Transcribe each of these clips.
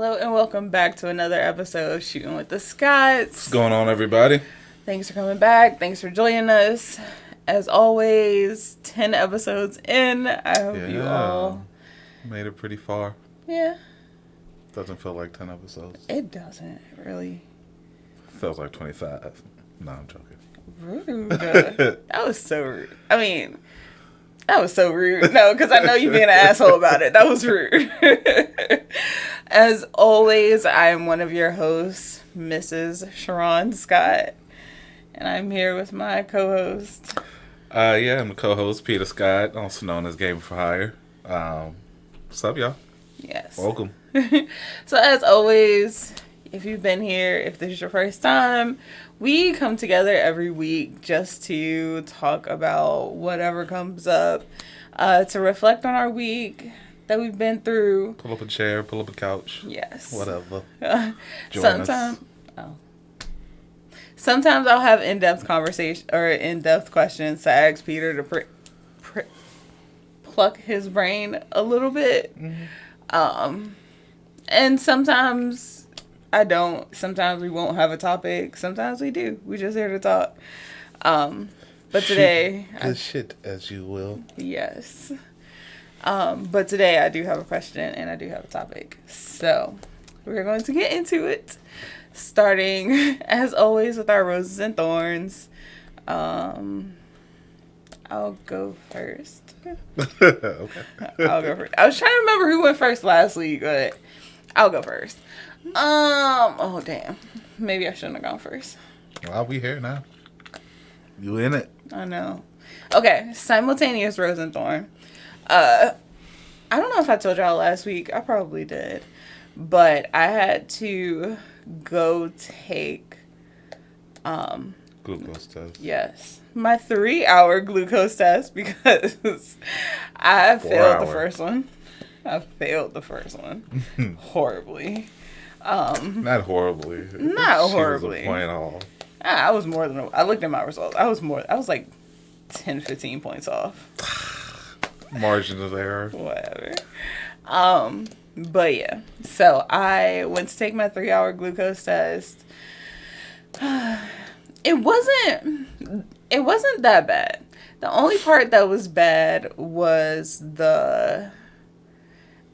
Hello and welcome back to another episode of Shootin with the Scots. What's going on, everybody? Thanks for coming back. Thanks for joining us. As always, 10 episodes in. I hope you all made it pretty far. Yeah. Doesn't feel like 10 episodes. It doesn't, really. Feels like 25. No, I'm joking. Rude. That was so rude. I mean, that was so rude. No, because I know you being an asshole about it. That was rude. As always, I am one of your hosts, Mrs. Cherron Scott. And I'm here with my co-host. I'm the co-host, Peter Scott, also known as Game for Hire. What's up, y'all? Yes. Welcome. So as always, if you've been here, if this is your first time, we come together every week just to talk about whatever comes up, to reflect on our week that we've been through. Pull up a chair, pull up a couch. Yes. Whatever. Sometimes I'll have in-depth conversation or in-depth questions to ask Peter to pluck his brain a little bit. Mm-hmm. And sometimes I don't. Sometimes we won't have a topic. Sometimes we do. We just here to talk. But today... Good shit, as you will. Yes. But today I do have a question and I do have a topic. So we're going to get into it. Starting, as always, with our roses and thorns. I'll go first. Okay. I'll go first. I was trying to remember who went first last week, but I'll go first. Oh, damn. Maybe I shouldn't have gone first. Well, we here now. You in it. I know. Okay, simultaneous rose and thorn. I don't know if I told y'all last week. I probably did. But I had to go take... glucose test. Yes. My 3-hour glucose test because I failed the first one. Horribly. Not horribly. Not horribly. She was a point off. I was more than... I looked at my results. I was like 10, 15 points off. Margin of error. Whatever. But yeah. So I went to take my 3-hour glucose test. It wasn't that bad. The only part that was bad was the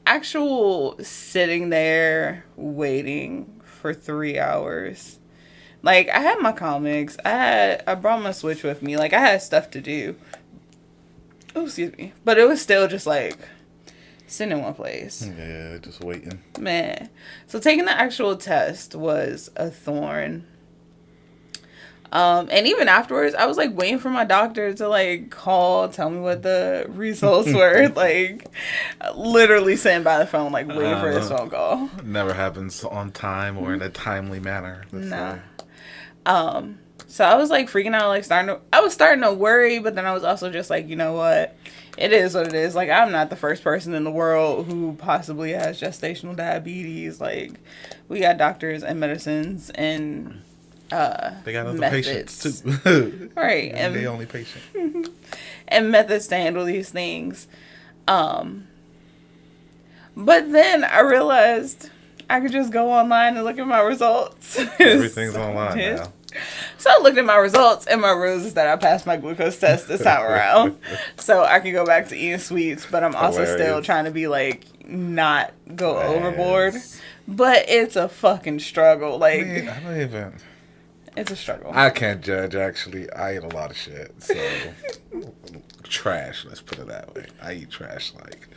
actual sitting there waiting for 3 hours. Like, I had my comics. I brought my Switch with me. Like, I had stuff to do. Oh, excuse me. But it was still just like sitting in one place. Yeah, just waiting. Man. So taking the actual test was a thorn. And even afterwards, I was like waiting for my doctor to like call, tell me what the results were. Like, literally sitting by the phone, like waiting for this phone call. Never happens on time or in a timely manner. No. So I was like freaking out, like I was starting to worry, but then I was also just like, you know what? It is what it is. Like, I'm not the first person in the world who possibly has gestational diabetes. Like, we got doctors and medicines and they got other methods. patients too. Right. And they only patient. And methods to handle these things. But then I realized I could just go online and look at my results. Everything's online now. So I looked at my results and my roses that I passed my glucose test this time around. So I can go back to eating sweets, but I'm also still trying to be like, not go overboard. But it's a fucking struggle. Like, I don't even... It's a struggle. I can't judge, actually. I eat a lot of shit. So, trash, let's put it that way. I eat trash, like.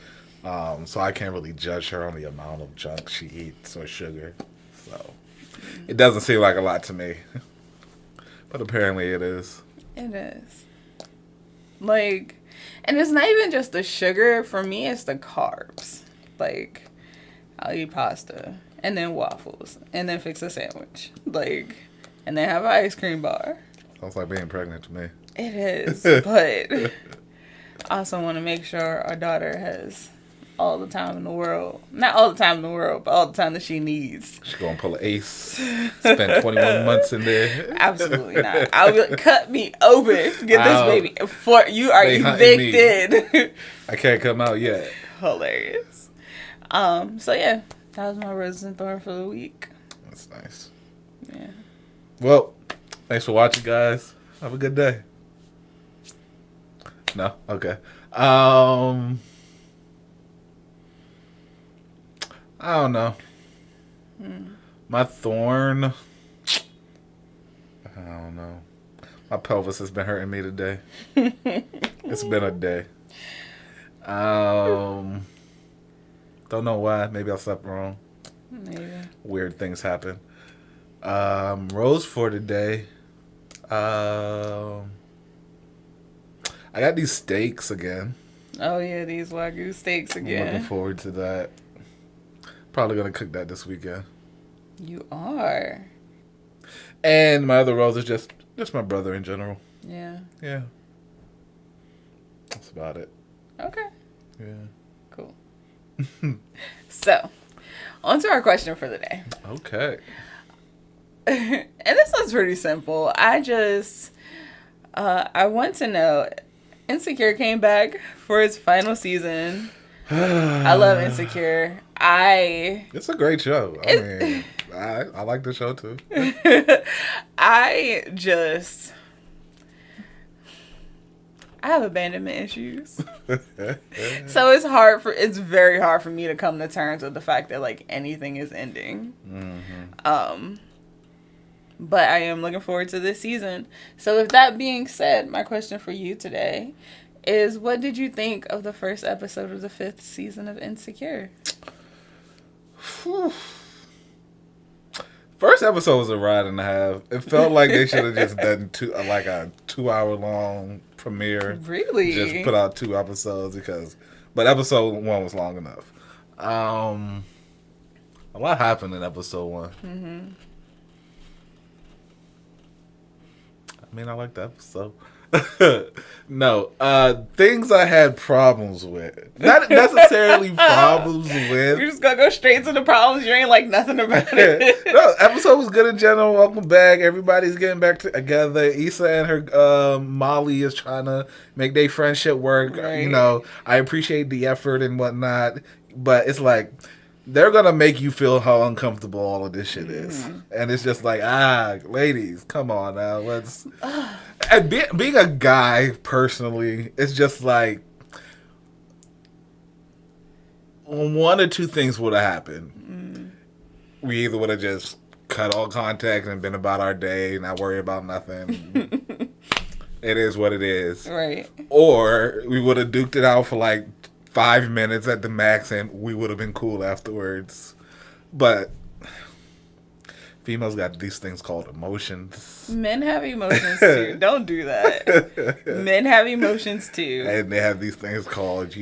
So I can't really judge her on the amount of junk she eats or sugar. So, it doesn't seem like a lot to me. But apparently it is. It is. Like, and it's not even just the sugar. For me, it's the carbs. Like, I'll eat pasta and then waffles and then fix a sandwich. Like... And then have an ice cream bar. Sounds like being pregnant to me. It is, but I also want to make sure our daughter has all the time in the world. Not all the time in the world, but all the time that she needs. She's going to pull an ace. Spend 21 months in there. Absolutely not. I will cut me open. Get this baby. You are evicted. I can't come out yet. Hilarious. So yeah. That was my rose and thorn for the week. That's nice. Yeah. Well, thanks for watching, guys. Have a good day. No? Okay. I don't know. My thorn. I don't know. My pelvis has been hurting me today. It's been a day. Don't know why. Maybe I slept wrong. Maybe. Weird things happen. Rose for today. I got these steaks again. Oh yeah, these Wagyu steaks again. I'm looking forward to that. Probably gonna cook that this weekend. You are. And my other rose is just my brother in general. Yeah. Yeah. That's about it. Okay. Yeah. Cool. So, on to our question for the day. Okay. And this one's pretty simple. I want to know, Insecure came back for its final season. I love Insecure. It's a great show. I mean, I like the show too. I have abandonment issues. So it's very hard for me to come to terms with the fact that like anything is ending. Mm-hmm. But I am looking forward to this season. So with that being said, my question for you today is, what did you think of the first episode of the 5th season of Insecure? Whew. First episode was a ride and a half. It felt like they should have just done a 2-hour-long premiere. Really? Just put out 2 episodes but episode 1 was long enough. A lot happened in episode 1. Mm-hmm. I mean, I like the episode. No, things I had problems with. Not necessarily problems with. You're just gonna go straight to the problems. You ain't like nothing about it. No, episode was good in general. Welcome back. Everybody's getting back together. Issa and her Molly is trying to make their friendship work. Right. You know, I appreciate the effort and whatnot, but it's like they're gonna make you feel how uncomfortable all of this shit is, and it's just like, ladies, come on now, let's. And being a guy personally, it's just like one or two things would have happened. We either would have just cut all contact and been about our day, not worry about nothing. It is what it is, right? Or we would have duked it out for like 5 minutes at the max, and we would have been cool afterwards. But females got these things called emotions. Men have emotions too. Don't do that. Men have emotions too. And they have these things called,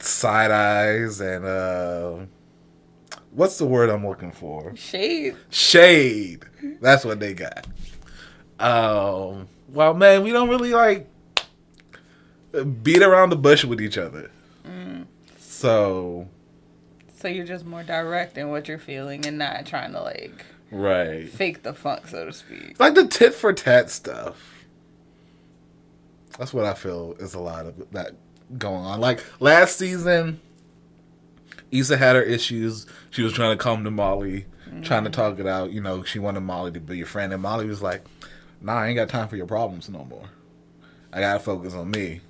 side eyes and what's the word I'm looking for? Shade. That's what they got. Well, man, we don't really like beat around the bush with each other. So you're just more direct in what you're feeling and not trying to fake the funk, so to speak. Like the tit for tat stuff. That's what I feel is a lot of that going on. Like last season, Issa had her issues. She was trying to come to Molly, trying to talk it out. You know, she wanted Molly to be your friend, and Molly was like, "Nah, I ain't got time for your problems no more. I gotta focus on me."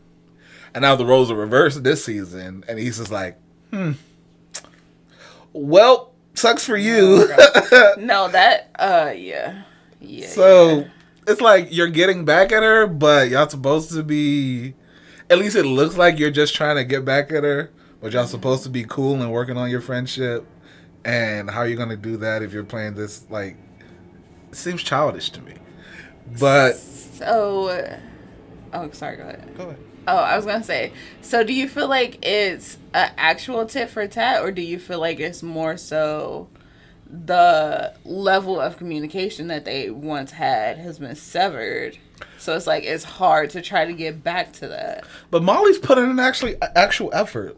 And now the roles are reversed this season, and Issa's like, well, sucks for you. No, that, yeah. So, it's like you're getting back at her, but y'all supposed to be, at least it looks like you're just trying to get back at her, but y'all supposed to be cool and working on your friendship. And how are you going to do that if you're playing this, it seems childish to me. But. So, sorry, go ahead. Go ahead. Oh, I was going to say, so do you feel like it's an actual tit for tat, or do you feel like it's more so the level of communication that they once had has been severed? So it's like it's hard to try to get back to that. But Molly's putting in actual effort.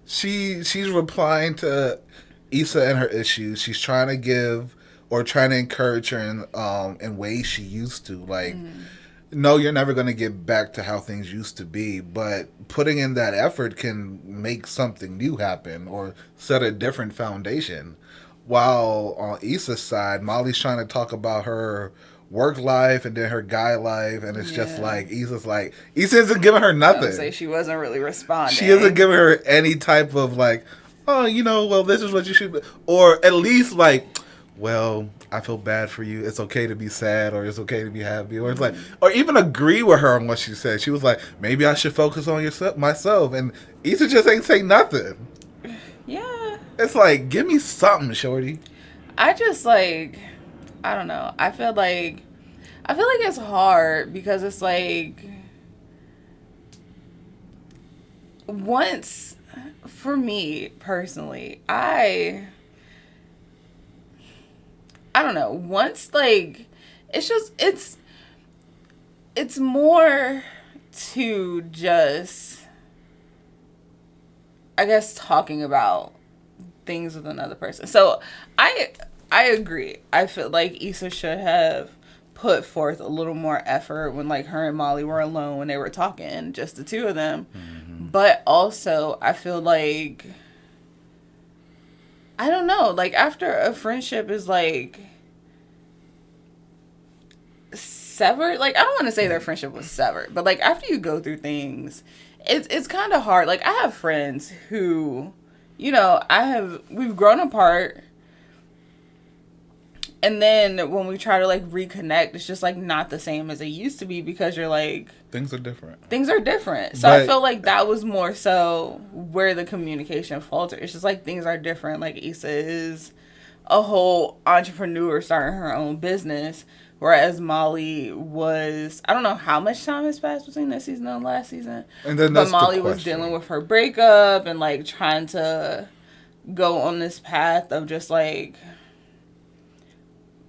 She's replying to Issa and her issues. She's trying to give or trying to encourage her in ways she used to. no, you're never going to get back to how things used to be, but putting in that effort can make something new happen or set a different foundation. While on Issa's side, Molly's trying to talk about her work life and then her guy life, and it's just Yeah. like Issa isn't giving her I nothing. would say she wasn't really responding. She isn't giving her any type of like, oh, well, this is what you should, or at least like, well, I feel bad for you. It's okay to be sad, or it's okay to be happy, or it's like, or even agree with her on what she said. She was like, maybe I should focus on myself, and Issa just ain't say nothing. Yeah. It's like, give me something, shorty. I just like, I don't know. I feel like it's hard because it's like once for me personally, I don't know. Once like it's more to just I guess talking about things with another person. So I agree. I feel like Issa should have put forth a little more effort when like her and Molly were alone when they were talking, just the two of them. Mm-hmm. But also I feel like I don't know, like after a friendship is like severed, like I don't want to say their friendship was severed, but like after you go through things, it's kind of hard. Like I have friends who, we've grown apart, and then when we try to like reconnect, it's just like not the same as it used to be because you're like things are different. So I feel like that was more so where the communication faltered. It's just like things are different. Like Issa is a whole entrepreneur starting her own business, whereas Molly was, I don't know how much time has passed between this season and last season, and then but Molly was dealing with her breakup and like trying to go on this path of just like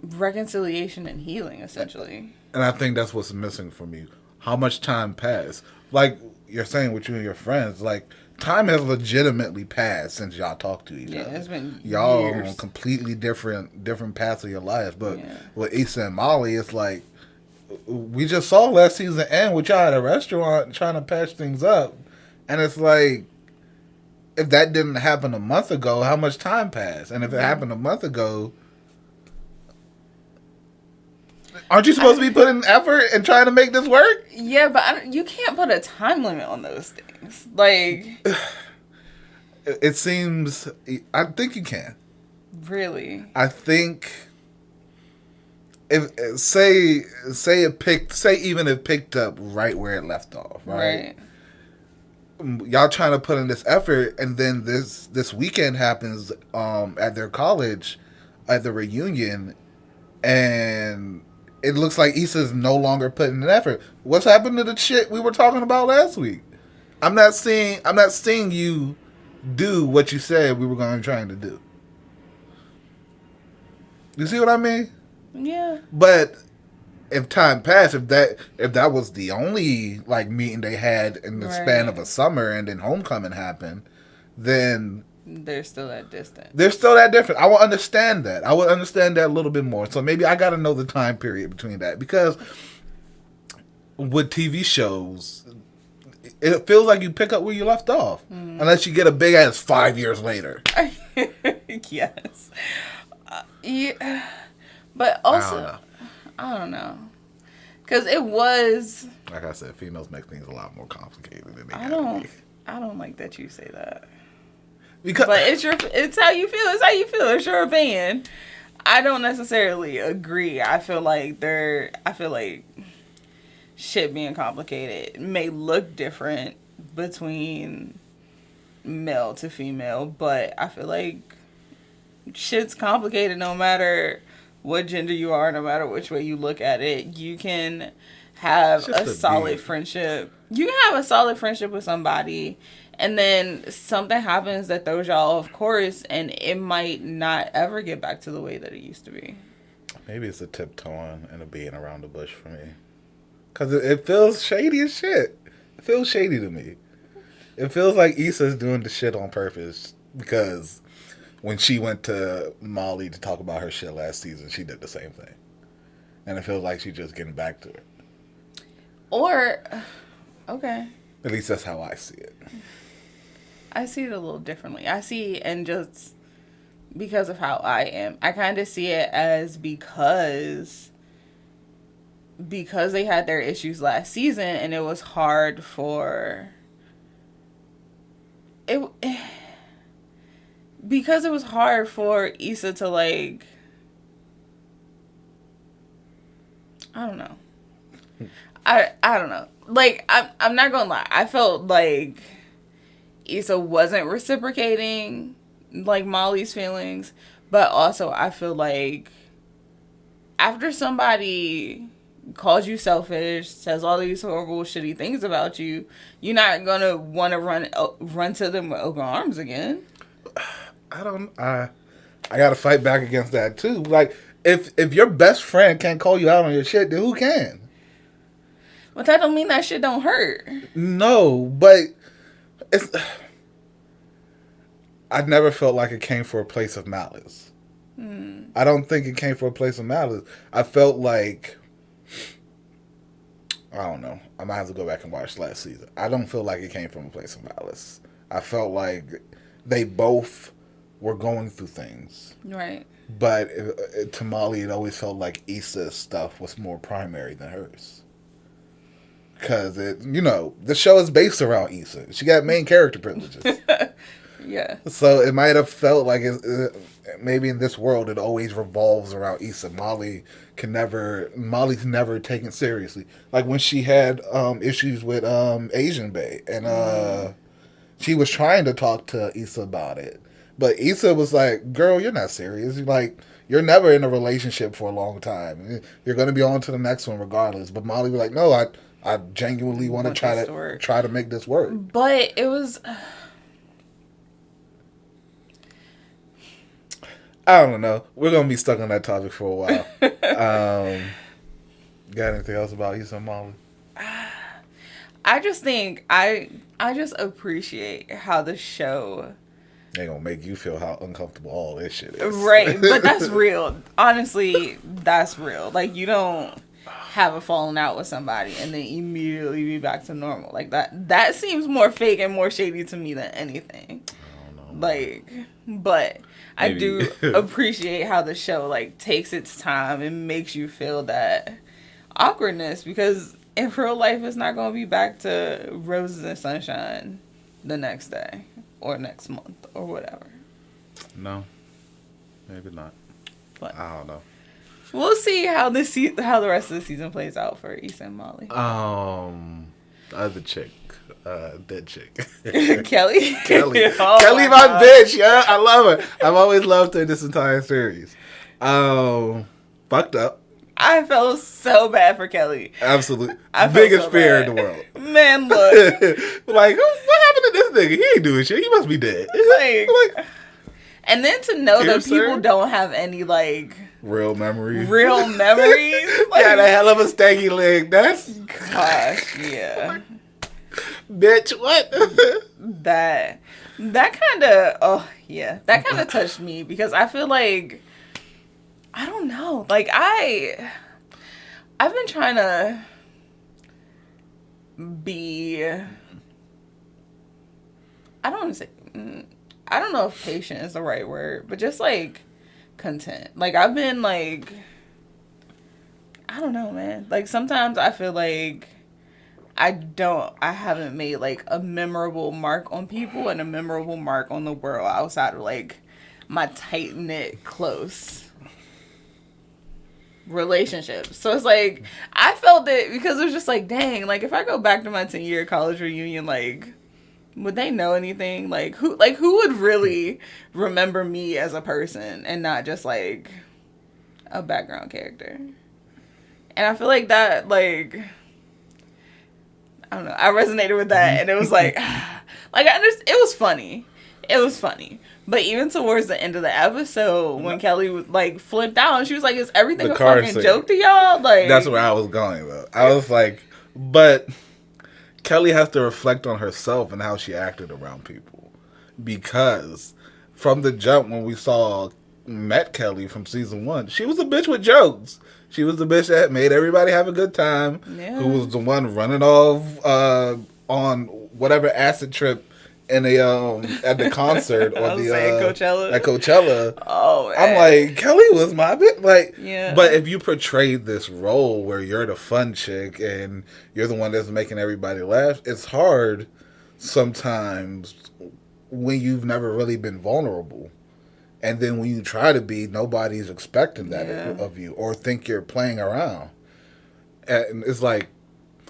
reconciliation and healing, essentially. And I think that's what's missing from you. How much time passed? Like you're saying with you and your friends, like time has legitimately passed since y'all talked to each other. Yeah, it's been y'all years. on completely different paths of your life. But with Issa and Molly, it's like we just saw last season end with y'all at a restaurant trying to patch things up, and it's like if that didn't happen a month ago, how much time passed? And if it happened a month ago, aren't you supposed to be putting effort and trying to make this work? Yeah, but you can't put a time limit on those things. Like, it seems. I think you can. Really? I think if say even it picked up right where it left off, right? Y'all trying to put in this effort, and then this weekend happens at their college at the reunion, and it looks like Issa's no longer putting in effort. What's happened to the shit we were talking about last week? I'm not seeing you do what you said we were going to trying to do. You see what I mean? Yeah. But if time passed, if that was the only like meeting they had in the span of a summer, and then homecoming happened, then they're still that distant. They're still that different. I will understand that. I would understand that a little bit more. So maybe I got to know the time period between that, because with TV shows, it feels like you pick up where you left off, unless you get a big ass 5 years later. Yes. Yeah. But also, I don't know. Because it was... Like I said, females make things a lot more complicated than they I don't like that you say that. Because, but it's how you feel. It's how you feel. It's your opinion. I don't necessarily agree. I feel like shit being complicated may look different between male to female, but I feel like shit's complicated no matter what gender you are, no matter which way you look at it. You can have a solid friendship. You can have a solid friendship with somebody, and then something happens that throws y'all off course, and it might not ever get back to the way that it used to be. Maybe it's a tiptoeing and a being around the bush for me. Because it feels shady as shit. It feels shady to me. It feels like Issa's doing the shit on purpose, because when she went to Molly to talk about her shit last season, she did the same thing. And it feels like she's just getting back to her. Or, okay. At least that's how I see it. I see it a little differently. I see, and just because of how I am, I kind of see it as because they had their issues last season, and it was hard for it because it was hard for Issa to, like, I don't know. I don't know. Like, I'm not gonna lie. I felt like Issa wasn't reciprocating, like, Molly's feelings, but also I feel like after somebody calls you selfish, says all these horrible, shitty things about you, you're not gonna want to run to them with open arms again. I gotta fight back against that too. Like, if your best friend can't call you out on your shit, then who can? But that don't mean that shit don't hurt. No, but I never felt like it came for a place of malice. I don't think it came for a place of malice. I felt like, I don't know. I might have to go back and watch last season. I don't feel like it came from a place of malice. I felt like they both were going through things. Right. But to Molly, it always felt like Issa's stuff was more primary than hers. Because, the show is based around Issa. She got main character privileges. Yeah. So it might have felt like maybe in this world it always revolves around Issa. Molly's never taken seriously. Like when she had issues with Asian Bae, and she was trying to talk to Issa about it. But Issa was like, girl, you're not serious. You're never in a relationship for a long time. You're going to be on to the next one regardless. But Molly was like, no, I genuinely want to try to make this work. But it was... I don't know. We're going to be stuck on that topic for a while. Got anything else about Issa and Molly? I just think... I just appreciate how the show... They're going to make you feel how uncomfortable all this shit is. Right, but that's real. Honestly, that's real. Like, you don't have a falling out with somebody and then immediately be back to normal. Like, that seems more fake and more shady to me than anything. I don't know. Like, but I do appreciate how the show, like, takes its time and makes you feel that awkwardness, because in real life, it's not going to be back to roses and sunshine the next day or next month or whatever. No, maybe not. But I don't know. We'll see how the rest of the season plays out for Issa and Molly. The other chick, dead chick, Kelly. Kelly, Oh Kelly, my bitch. Yeah, I love her. I've always loved her this entire series. Fucked up. I felt so bad for Kelly. Absolutely, biggest fear in the world. Man, look, like, what happened to this nigga? He ain't doing shit. He must be dead. like, and then to know that people don't have any, like, real memories. Like, yeah, the hell of a stanky leg. That's gosh, yeah. Bitch, what? that kind of, that kind of touched me, because I feel like, I don't know, like, I've been trying to be, I don't know if patient is the right word, but just, like, content. Like, I've been, like, I don't know, man. Like, sometimes I feel like I haven't made, like, a memorable mark on people and a memorable mark on the world outside of, like, my tight-knit, close relationships. So it's like, I felt it because it was just like, dang, like, if I go back to my 10-year college reunion, like, would they know anything? Like, who would really remember me as a person and not just, like, a background character? And I feel like that, like, I don't know, I resonated with that, and it was like, like, it was funny. It was funny. But even towards the end of the episode, when Kelly was, like, flipped out, and she was like, is everything a fucking joke to y'all? Like, that's where I was going, though. I was like, but Kelly has to reflect on herself and how she acted around people. Because from the jump, when we met Kelly from season 1, she was a bitch with jokes. She was the bitch that made everybody have a good time. Yeah. Who was the one running off on whatever acid trip in the at the concert or the Coachella. at Coachella. Oh, man. I'm like, Kelly was my bitch. Like, yeah. But if you portrayed this role where you're the fun chick and you're the one that's making everybody laugh, it's hard sometimes when you've never really been vulnerable. And then when you try to be, nobody's expecting that of you or think you're playing around. And it's like,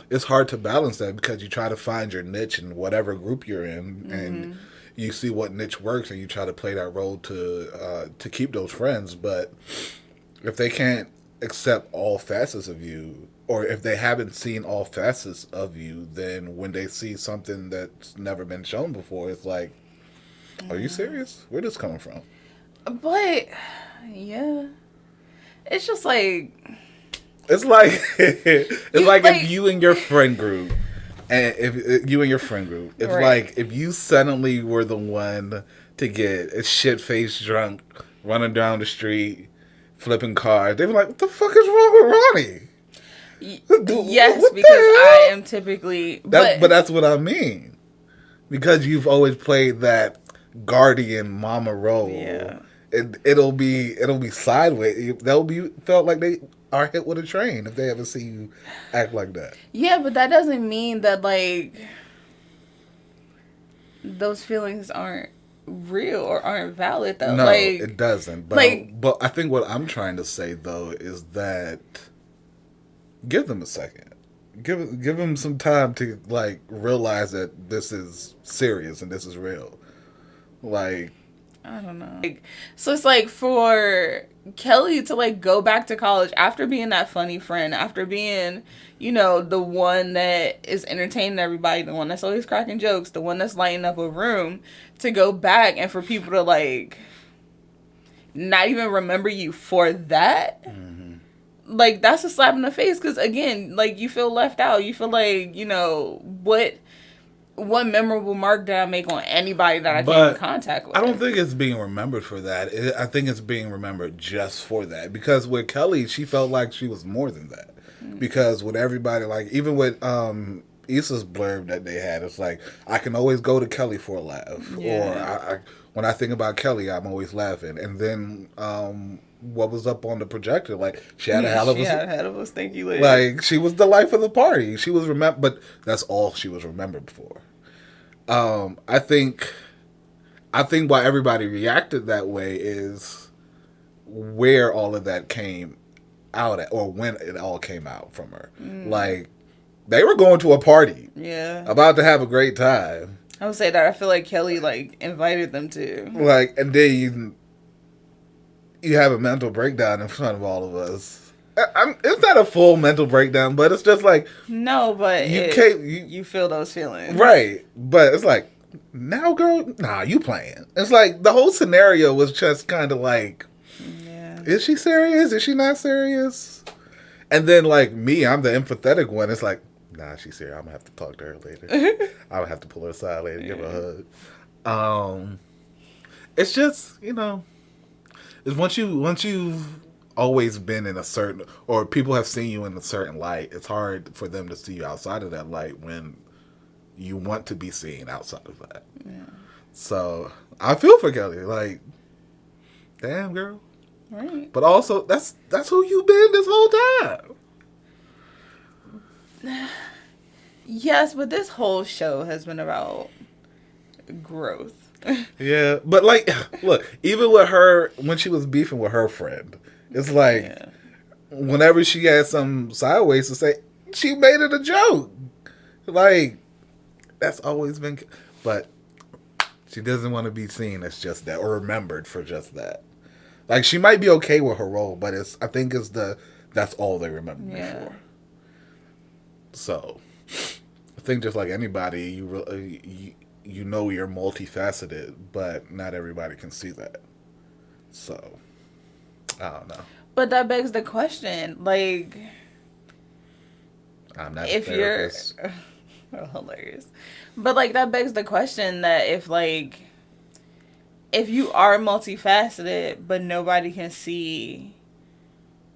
it's hard to balance that because you try to find your niche in whatever group you're in, and you see what niche works, and you try to play that role to keep those friends. But if they can't accept all facets of you, or if they haven't seen all facets of you, then when they see something that's never been shown before, it's like, are you serious? Where's this coming from? But yeah, it's just like. It's like if you and your friend group, and if you and your friend group, it's like if you suddenly were the one to get shit faced drunk, running down the street, flipping cars, they'd be like, "What the fuck is wrong with Ronnie?" Yes, because I am typically, but that's what I mean, because you've always played that guardian mama role. Yeah, it'll be sideways. They'll be felt like they are hit with a train if they ever see you act like that. Yeah, but that doesn't mean that, like, those feelings aren't real or aren't valid, though. No, like, it doesn't. But, but I think what I'm trying to say, though, is that give them a second. Give them some time to, like, realize that this is serious and this is real. Like, I don't know. Like, so it's like for Kelly to like go back to college after being that funny friend, after being, you know, the one that is entertaining everybody, the one that's always cracking jokes, the one that's lighting up a room, to go back and for people to like not even remember you for that. Mm-hmm. Like, that's a slap in the face because, again, like, you feel left out. You feel like, you know, what memorable mark did I make on anybody that I came in contact with? I don't think it's being remembered for that. I think it's being remembered just for that. Because with Kelly, she felt like she was more than that. Mm-hmm. Because with everybody, like, even with Issa's blurb that they had, it's like, I can always go to Kelly for a laugh. Yeah. Or when I think about Kelly, I'm always laughing. And then what was up on the projector? Like, she had a hell of a stinky leg. Like, she was the life of the party. She was but that's all she was remembered for. I think why everybody reacted that way is where all of that came out at, or when it all came out from her. Like, they were going to a party. Yeah. About to have a great time. I would say that I feel like Kelly, like, invited them to. Like, and then you have a mental breakdown in front of all of us. It's not a full mental breakdown, but it's just like... No, but you feel those feelings. Right. But it's like, now, girl, nah, you playing. It's like, the whole scenario was just kind of like, is she serious? Is she not serious? And then, like, me, I'm the empathetic one. It's like, nah, she's serious. I'm going to have to talk to her later. I'm going to have to pull her aside later, give her a hug. It's just, you know, it's once you've always been in a certain, or people have seen you in a certain light, it's hard for them to see you outside of that light when you want to be seen outside of that. Yeah. So I feel for Kelly, like, damn, girl. Right. But also, that's who you've been this whole time. Yes, but this whole show has been about growth. Yeah, but like, look, even with her, when she was beefing with her friend, it's like, whenever she had some sideways to say, she made it a joke. Like, that's always been, but she doesn't want to be seen as just that, or remembered for just that. Like, she might be okay with her role, but I think that's all they remember me for. So, I think just like anybody, you know you're multifaceted, but not everybody can see that. So, I don't know. But that begs the question, like, I'm not if a therapist. You're hilarious. But like, that begs the question that if you are multifaceted, but nobody can see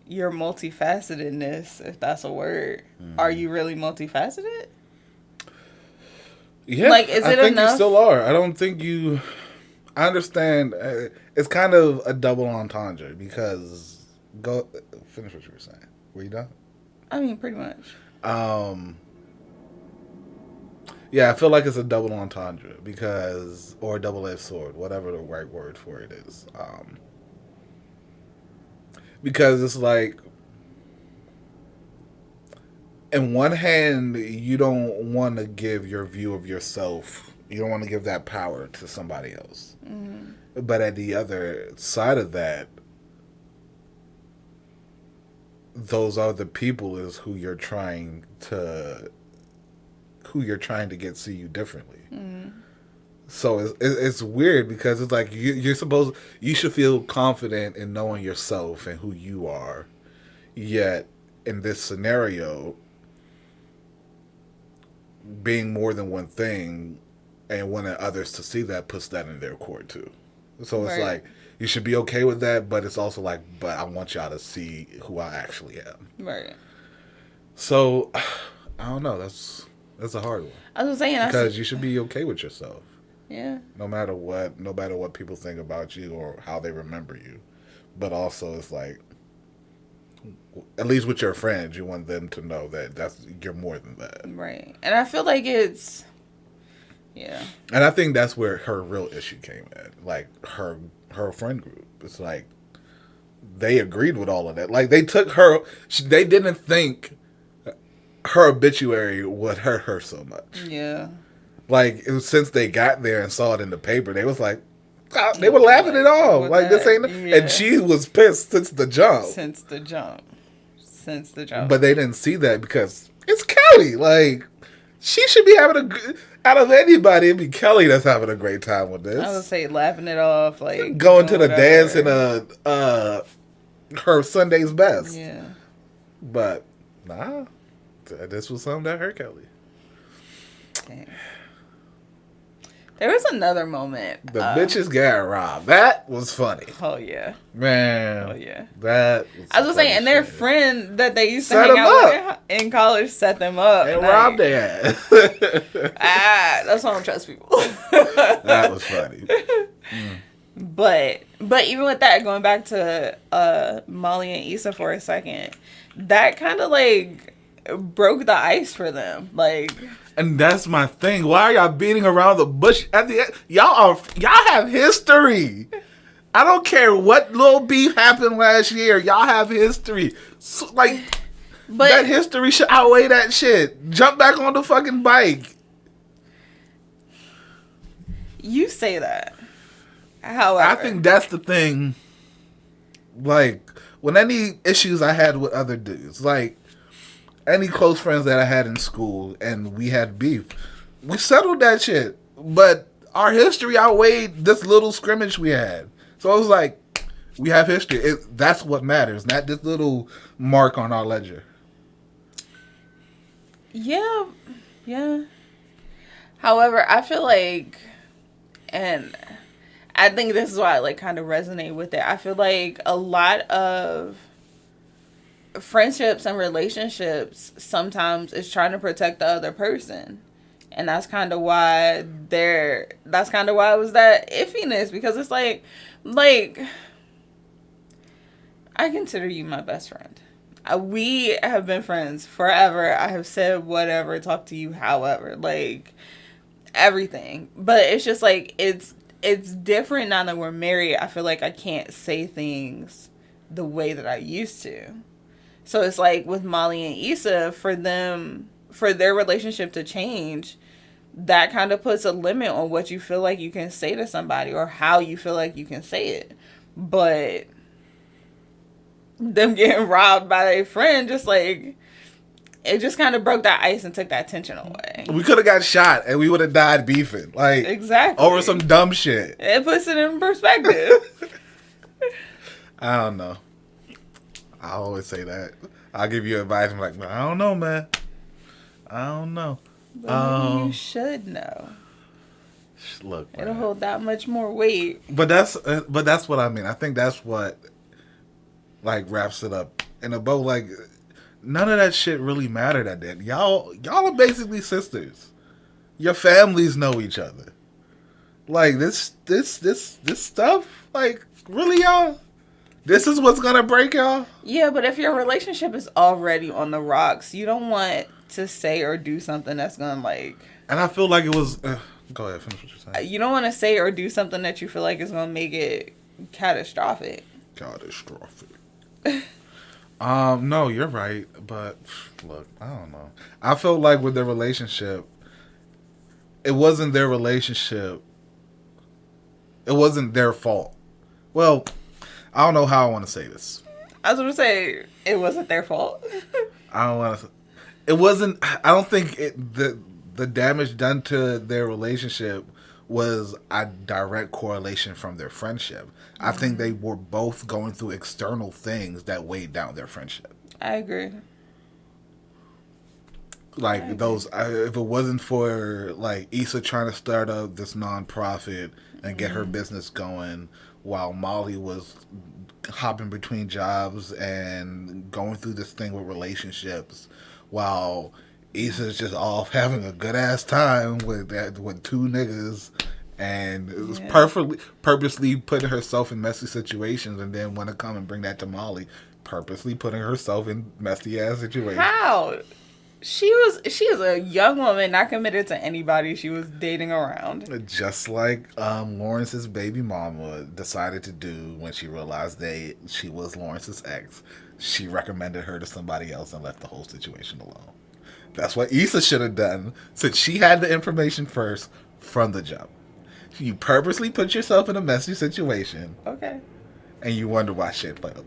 your multifacetedness, if that's a word. Are you really multifaceted? Yeah, like, is it I think enough? you still are. I don't think you. I understand. It's kind of a double entendre because go finish what you were saying. Were you done? I mean, pretty much. Yeah, I feel like it's a double entendre because, or a double-edged sword, whatever the right word for it is. Because it's like, in one hand, you don't want to give your view of yourself. You don't want to give that power to somebody else. Mm-hmm. But at the other side of that, those other people is who you're trying to get see you differently. Mm-hmm. So it's weird because it's like you should feel confident in knowing yourself and who you are. Yet in this scenario, being more than one thing and wanting others to see that puts that in their court too. So it's like you should be okay with that, but it's also like, but I want y'all to see who I actually am. Right. So I don't know. That's a hard one. I was saying because you should be okay with yourself. Yeah. No matter what people think about you or how they remember you, but also it's like, at least with your friends, you want them to know that you're more than that. Right. And I feel like it's, yeah. And I think that's where her real issue came at. Like her friend group. It's like they agreed with all of that. Like they took her. They didn't think her obituary would hurt her so much. Yeah. Like since they got there and saw it in the paper, they was like, they were laughing it off. Like this ain't. Yeah. And she was pissed since the jump. But they didn't see that because it's Kelly. Like she should be having out of anybody, it'd be Kelly that's having a great time with this. I would say laughing it off, like going to the dance in her Sunday's best. Yeah. But nah, this was something that hurt Kelly. Dang. There was another moment. The bitches got robbed. That was funny. Oh, yeah. Man. Oh, yeah. That I was saying, and their friend that they used to hang out with in college set them up. And robbed their ass. That's why I don't trust people. That was funny. But even with that, going back to Molly and Issa for a second, that kind of like broke the ice for them. Like... And that's my thing. Why are y'all beating around the bush? At the end, y'all have history. I don't care what little beef happened last year. Y'all have history. So, but that history should outweigh that shit. Jump back on the fucking bike. You say that. However, I think that's the thing. Like, when any issues I had with other dudes, like, any close friends that I had in school and we had beef, we settled that shit. But our history outweighed this little scrimmage we had. So I was like, we have history. That's what matters, not this little mark on our ledger. Yeah. Yeah. However, I feel like, and I think this is why I like kind of resonate with it. I feel like a lot of friendships and relationships sometimes is trying to protect the other person, and that's kind of why it was that iffiness, because it's like I consider you my best friend. We have been friends forever. I have said whatever, talked to you however, like everything, but it's just like it's different now that we're married. I feel like I can't say things the way that I used to. So it's like with Molly and Issa, for their relationship to change, that kind of puts a limit on what you feel like you can say to somebody or how you feel like you can say it. But them getting robbed by their friend, just like, it just kind of broke that ice and took that tension away. We could have got shot and we would have died beefing. Like, exactly. Over some dumb shit. It puts it in perspective. I don't know. I always say that. I'll give you advice. I'm like, I don't know, man. I don't know. But maybe you should know. Look, man. It'll hold that much more weight. But that's what I mean. I think that's what like wraps it up in a boat. Like, none of that shit really mattered at that. Y'all are basically sisters. Your families know each other. Like, this stuff, like, really, y'all? This is what's gonna break y'all? Yeah, but if your relationship is already on the rocks, you don't want to say or do something that's gonna, like... And I feel like it was... go ahead, finish what you're saying. You don't want to say or do something that you feel like is gonna make it catastrophic. No, you're right, but look, I don't know. I felt like with their relationship, it wasn't their relationship. It wasn't their fault. Well, I don't know how I want to say this. I was gonna say it wasn't their fault. I don't want to. It wasn't. I don't think the damage done to their relationship was a direct correlation from their friendship. I think they were both going through external things that weighed down their friendship. I agree. Like those, if it wasn't for like Issa trying to start up this nonprofit and get her business going, while Molly was hopping between jobs and going through this thing with relationships, while Issa's just off having a good ass time with two niggas, and it was purposely putting herself in messy situations, and then want to come and bring that to Molly, purposely putting herself in messy ass situations. How? She is a young woman, not committed to anybody. She was dating around. Just like Lawrence's baby mama decided to do when she realized she was Lawrence's ex. She recommended her to somebody else and left the whole situation alone. That's what Issa should have done, since she had the information first from the jump. You purposely put yourself in a messy situation. Okay. And you wonder why shit failed.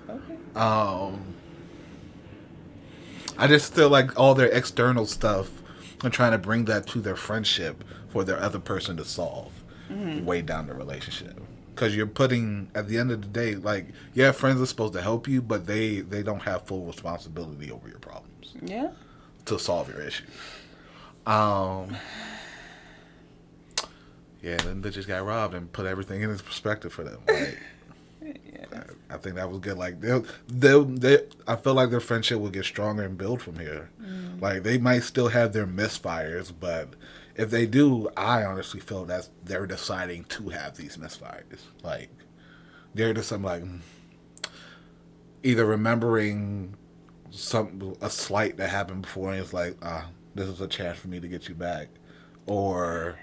Okay. I just feel like all their external stuff and trying to bring that to their friendship for their other person to solve way down the relationship. Because you're putting, at the end of the day, like, yeah, friends are supposed to help you, but they don't have full responsibility over your problems. Yeah. To solve your issues. Yeah, them bitches got robbed and put everything in its perspective for them. Like, yeah. I think that was good. Like I feel like their friendship will get stronger and build from here. Like, they might still have their misfires, but if they do, I honestly feel that they're deciding to have these misfires. Like, they're just either remembering a slight that happened before and it's like, this is a chance for me to get you back, or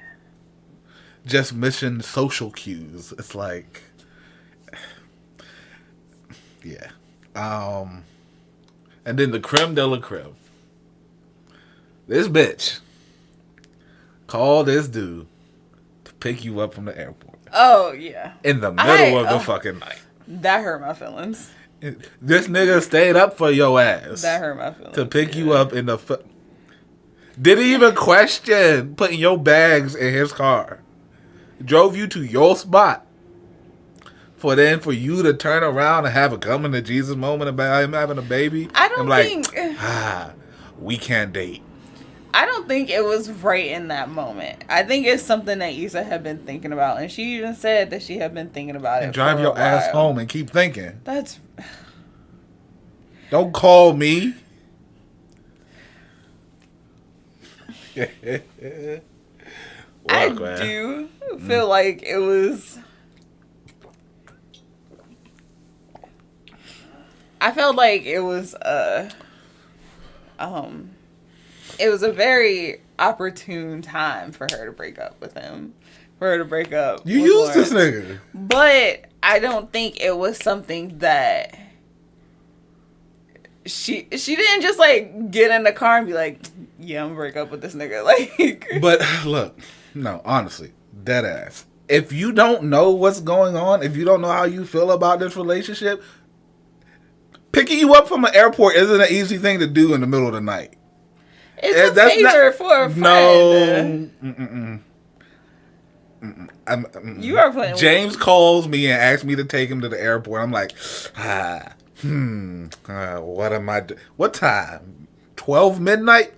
just missing social cues. It's like, yeah. And then the creme de la creme. This bitch called this dude to pick you up from the airport. Oh, yeah. In the middle of the fucking night. That hurt my feelings. This nigga stayed up for your ass. That hurt my feelings. To pick you up in the... Didn't even question putting your bags in his car. Drove you to your spot. For you to turn around and have a coming to Jesus moment about him having a baby. I don't think... we can't date. I don't think it was right in that moment. I think it's something that Issa had been thinking about. And she even said that she had been thinking about it. Drive your ass home and keep thinking. That's... Don't call me. I do feel like it was... I felt like it was a very opportune time for her to break up with him. For her to break up. You used this nigga. But I don't think it was something that she didn't just like get in the car and be like, yeah, I'm gonna break up with this nigga. Like, but look, no, honestly, dead ass. If you don't know what's going on, if you don't know how you feel about this relationship, picking you up from an airport isn't an easy thing to do in the middle of the night. It's a favor for a friend. No. You are putting... James calls me and asks me to take him to the airport. I'm like, what am I doing? What time? 12 midnight?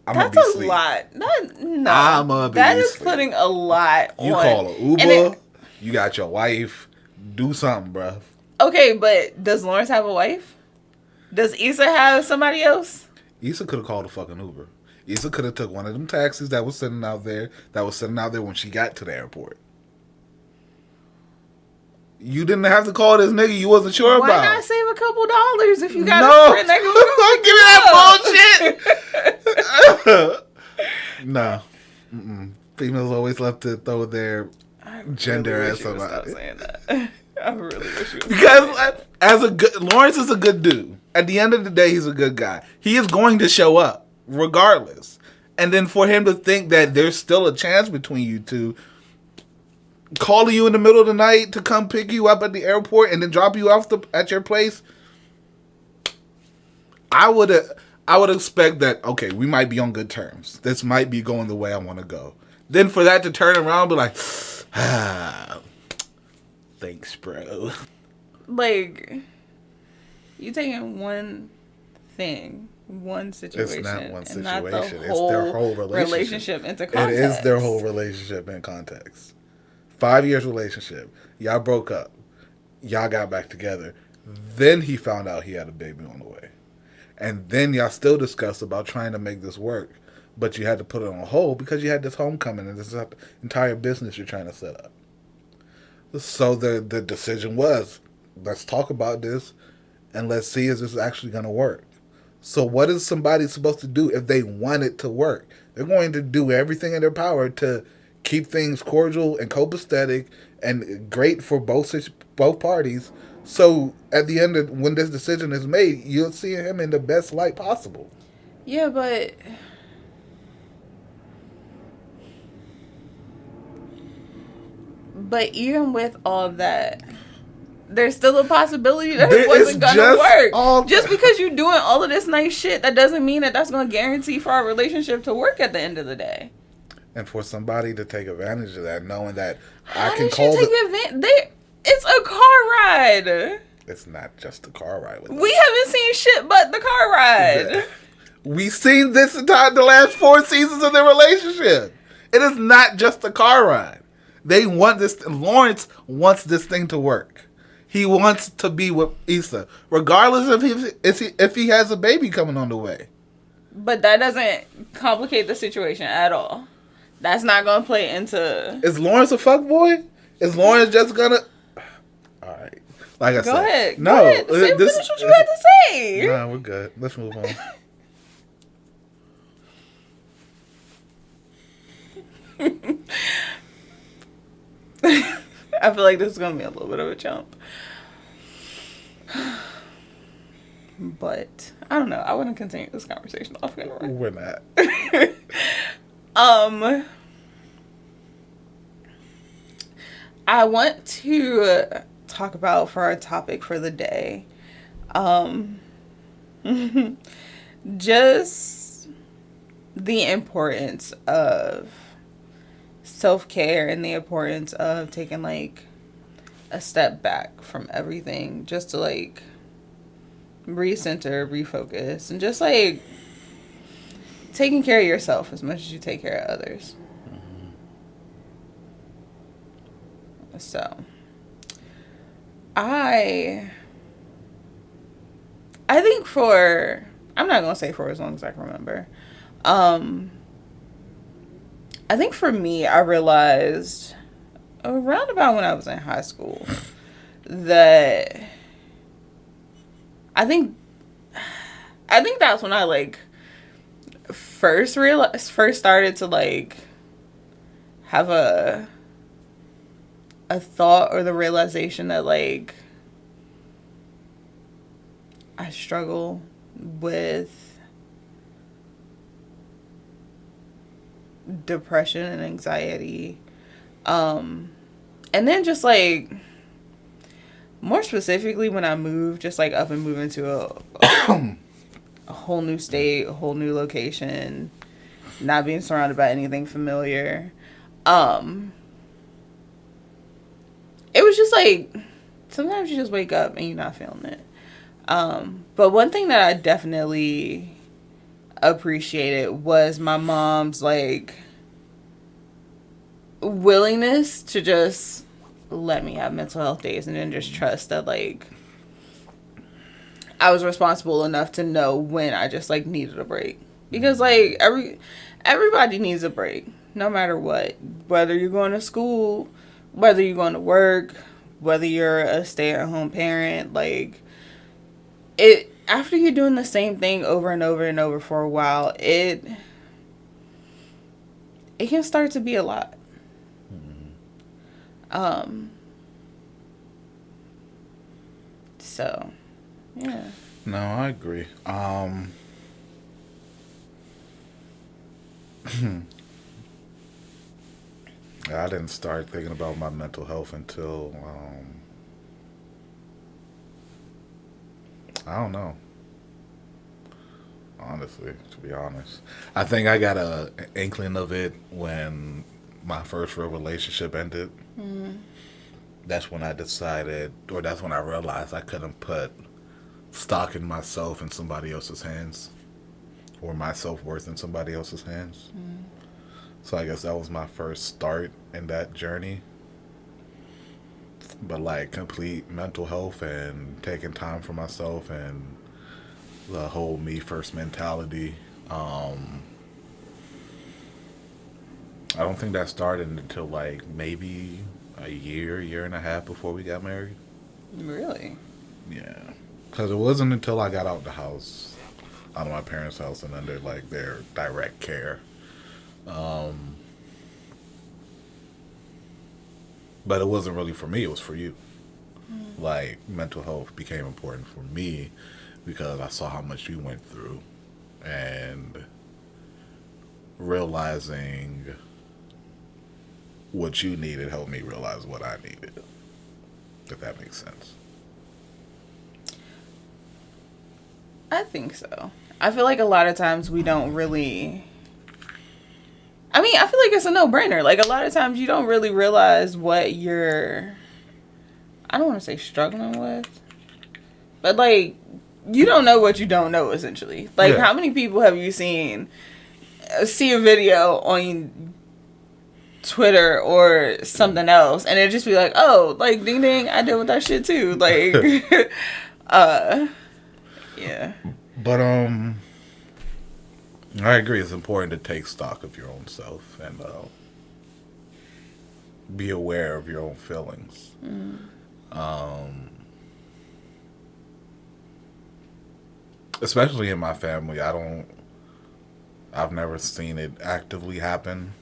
That's a lot. No. That is putting a lot on. You call an Uber. You got your wife. Do something, bruh. Okay, but does Lawrence have a wife? Does Issa have somebody else? Issa could have called a fucking Uber. Issa could have took one of them taxis that was sitting out there. When she got to the airport. You didn't have to call this nigga you wasn't sure about. Why not save a couple dollars if you got a friend that can give me that bullshit. No. Females always love to throw their gender at somebody. Stop saying that. I really wish you would. Because Lawrence is a good dude. At the end of the day, he's a good guy. He is going to show up regardless. And then for him to think that there's still a chance between you two, calling you in the middle of the night to come pick you up at the airport and then drop you off at your place, I would expect that, okay, we might be on good terms. This might be going the way I want to go. Then for that to turn around and be like, thanks, bro. Like, you taking one thing, one situation. It's not one situation. And not the it's their whole relationship into context. It is their whole relationship in context. 5 years relationship. Y'all broke up. Y'all got back together. Then he found out he had a baby on the way. And then y'all still discussed about trying to make this work. But you had to put it on hold because you had this homecoming and this entire business you're trying to set up. So the decision was, let's talk about this and let's see if this is actually going to work. So what is somebody supposed to do if they want it to work? They're going to do everything in their power to keep things cordial and copacetic and great for both parties. So at the end of when this decision is made, you'll see him in the best light possible. Yeah, but even with all that, there's still a possibility that it wasn't going to work. Just because you're doing all of this nice shit, that doesn't mean that that's going to guarantee for our relationship to work at the end of the day. And for somebody to take advantage of that, knowing that How I can call it. It's a car ride. It's not just a car ride. We haven't seen shit but the car ride. We've seen the last 4 seasons of their relationship. It is not just a car ride. They want this. Lawrence wants this thing to work. He wants to be with Issa, regardless of if he has a baby coming on the way. But that doesn't complicate the situation at all. That's not going to play into... Is Lawrence a fuckboy? Is Lawrence just going to... All right. Like I said. Go ahead. No. Go ahead. Finish what you had to say. No, we're good. Let's move on. I feel like this is going to be a little bit of a jump. But, I don't know. I want to continue this conversation off camera. We're not. I want to talk about for our topic for the day, just the importance of self-care and the importance of taking like a step back from everything just to like recenter, refocus, and just like taking care of yourself as much as you take care of others. So I think I'm not gonna say for as long as I can remember. I think for me, I realized around about when I was in high school that I think that's when I like first started to like have a thought or the realization that like I struggle with depression and anxiety, and then just like more specifically when I moved, just like up and moving to a whole new state, a whole new location, not being surrounded by anything familiar. It was just like, sometimes you just wake up and you're not feeling it. But one thing that I definitely appreciated was my mom's like willingness to just let me have mental health days and then just trust that, like, I was responsible enough to know when I just, like, needed a break. Because, like, everybody needs a break, no matter what. Whether you're going to school, whether you're going to work, whether you're a stay-at-home parent, like, after you're doing the same thing over and over and over for a while, it can start to be a lot. So, yeah. No, I agree. I didn't start thinking about my mental health until, I don't know. Honestly, to be honest. I think I got an inkling of it when my first real relationship ended. That's when I decided, or that's when I realized I couldn't put stock in myself in somebody else's hands, or my self-worth in somebody else's hands. So I guess that was my first start in that journey. But like complete mental health and taking time for myself and the whole me first mentality, I don't think that started until like maybe a year and a half before we got married. Really? Yeah. Because it wasn't until I got out the house, out of my parents' house and under like their direct care. But it wasn't really for me, it was for you. Like, mental health became important for me because I saw how much you went through. And realizing what you needed helped me realize what I needed. If that makes sense. I think so. I feel like a lot of times we don't really... I mean, I feel like it's a no-brainer. Like, a lot of times you don't really realize what you're... I don't want to say struggling with. But, like, you don't know what you don't know, essentially. Like, how many people have you see a video on Twitter or something else, and it just be like, oh, like, ding ding, I deal with that shit too. Like, yeah. But, I agree. It's important to take stock of your own self and be aware of your own feelings. Especially in my family, I've never seen it actively happen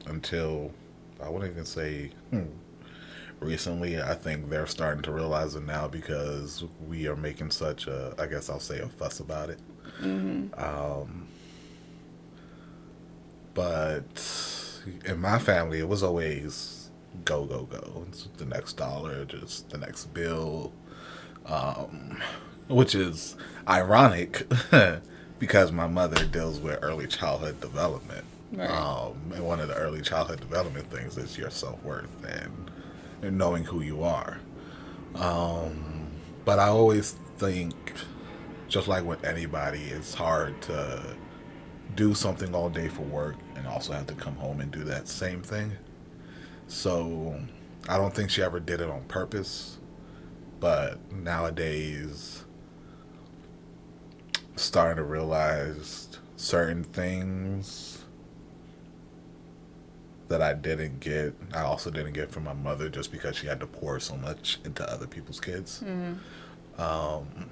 until, I wouldn't even say recently. I think they're starting to realize it now because we are making such a, I guess I'll say, a fuss about it. But in my family, it was always go, go, go. It's the next dollar, just the next bill. Which is ironic because my mother deals with early childhood development. Right. And one of the early childhood development things is your self-worth and knowing who you are. But I always think, just like with anybody, it's hard to do something all day for work and also have to come home and do that same thing. So I don't think she ever did it on purpose, but nowadays starting to realize certain things that I also didn't get from my mother just because she had to pour so much into other people's kids. And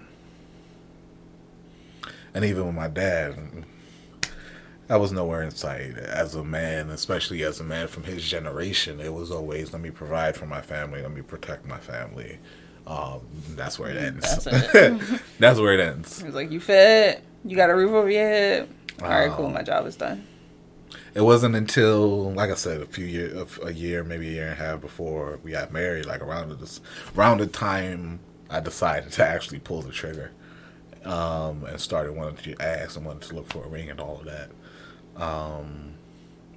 even with my dad, I was nowhere in sight. As a man, especially as a man from his generation, it was always, let me provide for my family, let me protect my family. That's where it ends. That's it. That's where it ends. It was like, you fed, you got a roof over your head. All right, cool, my job is done. It wasn't until, like I said, a year, maybe a year and a half before we got married, like around the time I decided to actually pull the trigger, and started wanting to ask and wanted to look for a ring and all of that.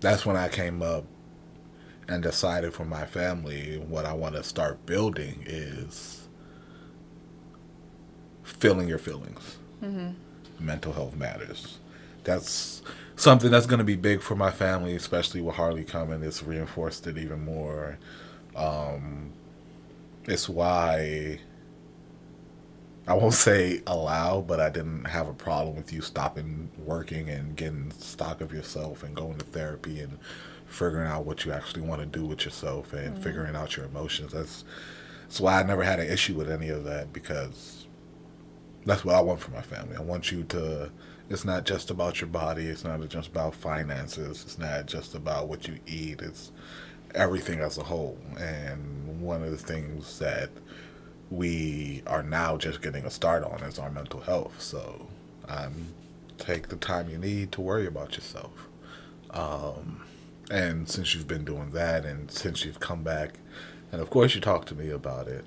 That's when I came up and decided for my family what I want to start building is feeling your feelings. Mental health matters. That's something that's going to be big for my family, especially with Harley coming. It's reinforced it even more. It's why I won't say allow, but I didn't have a problem with you stopping working and getting stock of yourself and going to therapy and figuring out what you actually want to do with yourself and figuring out your emotions. That's why I never had an issue with any of that, because that's what I want for my family. I want you to, it's not just about your body. It's not just about finances. It's not just about what you eat. It's everything as a whole. And one of the things that we are now just getting a start on is our mental health. So take the time you need to worry about yourself. And since you've been doing that, and since you've come back, and of course you talked to me about it,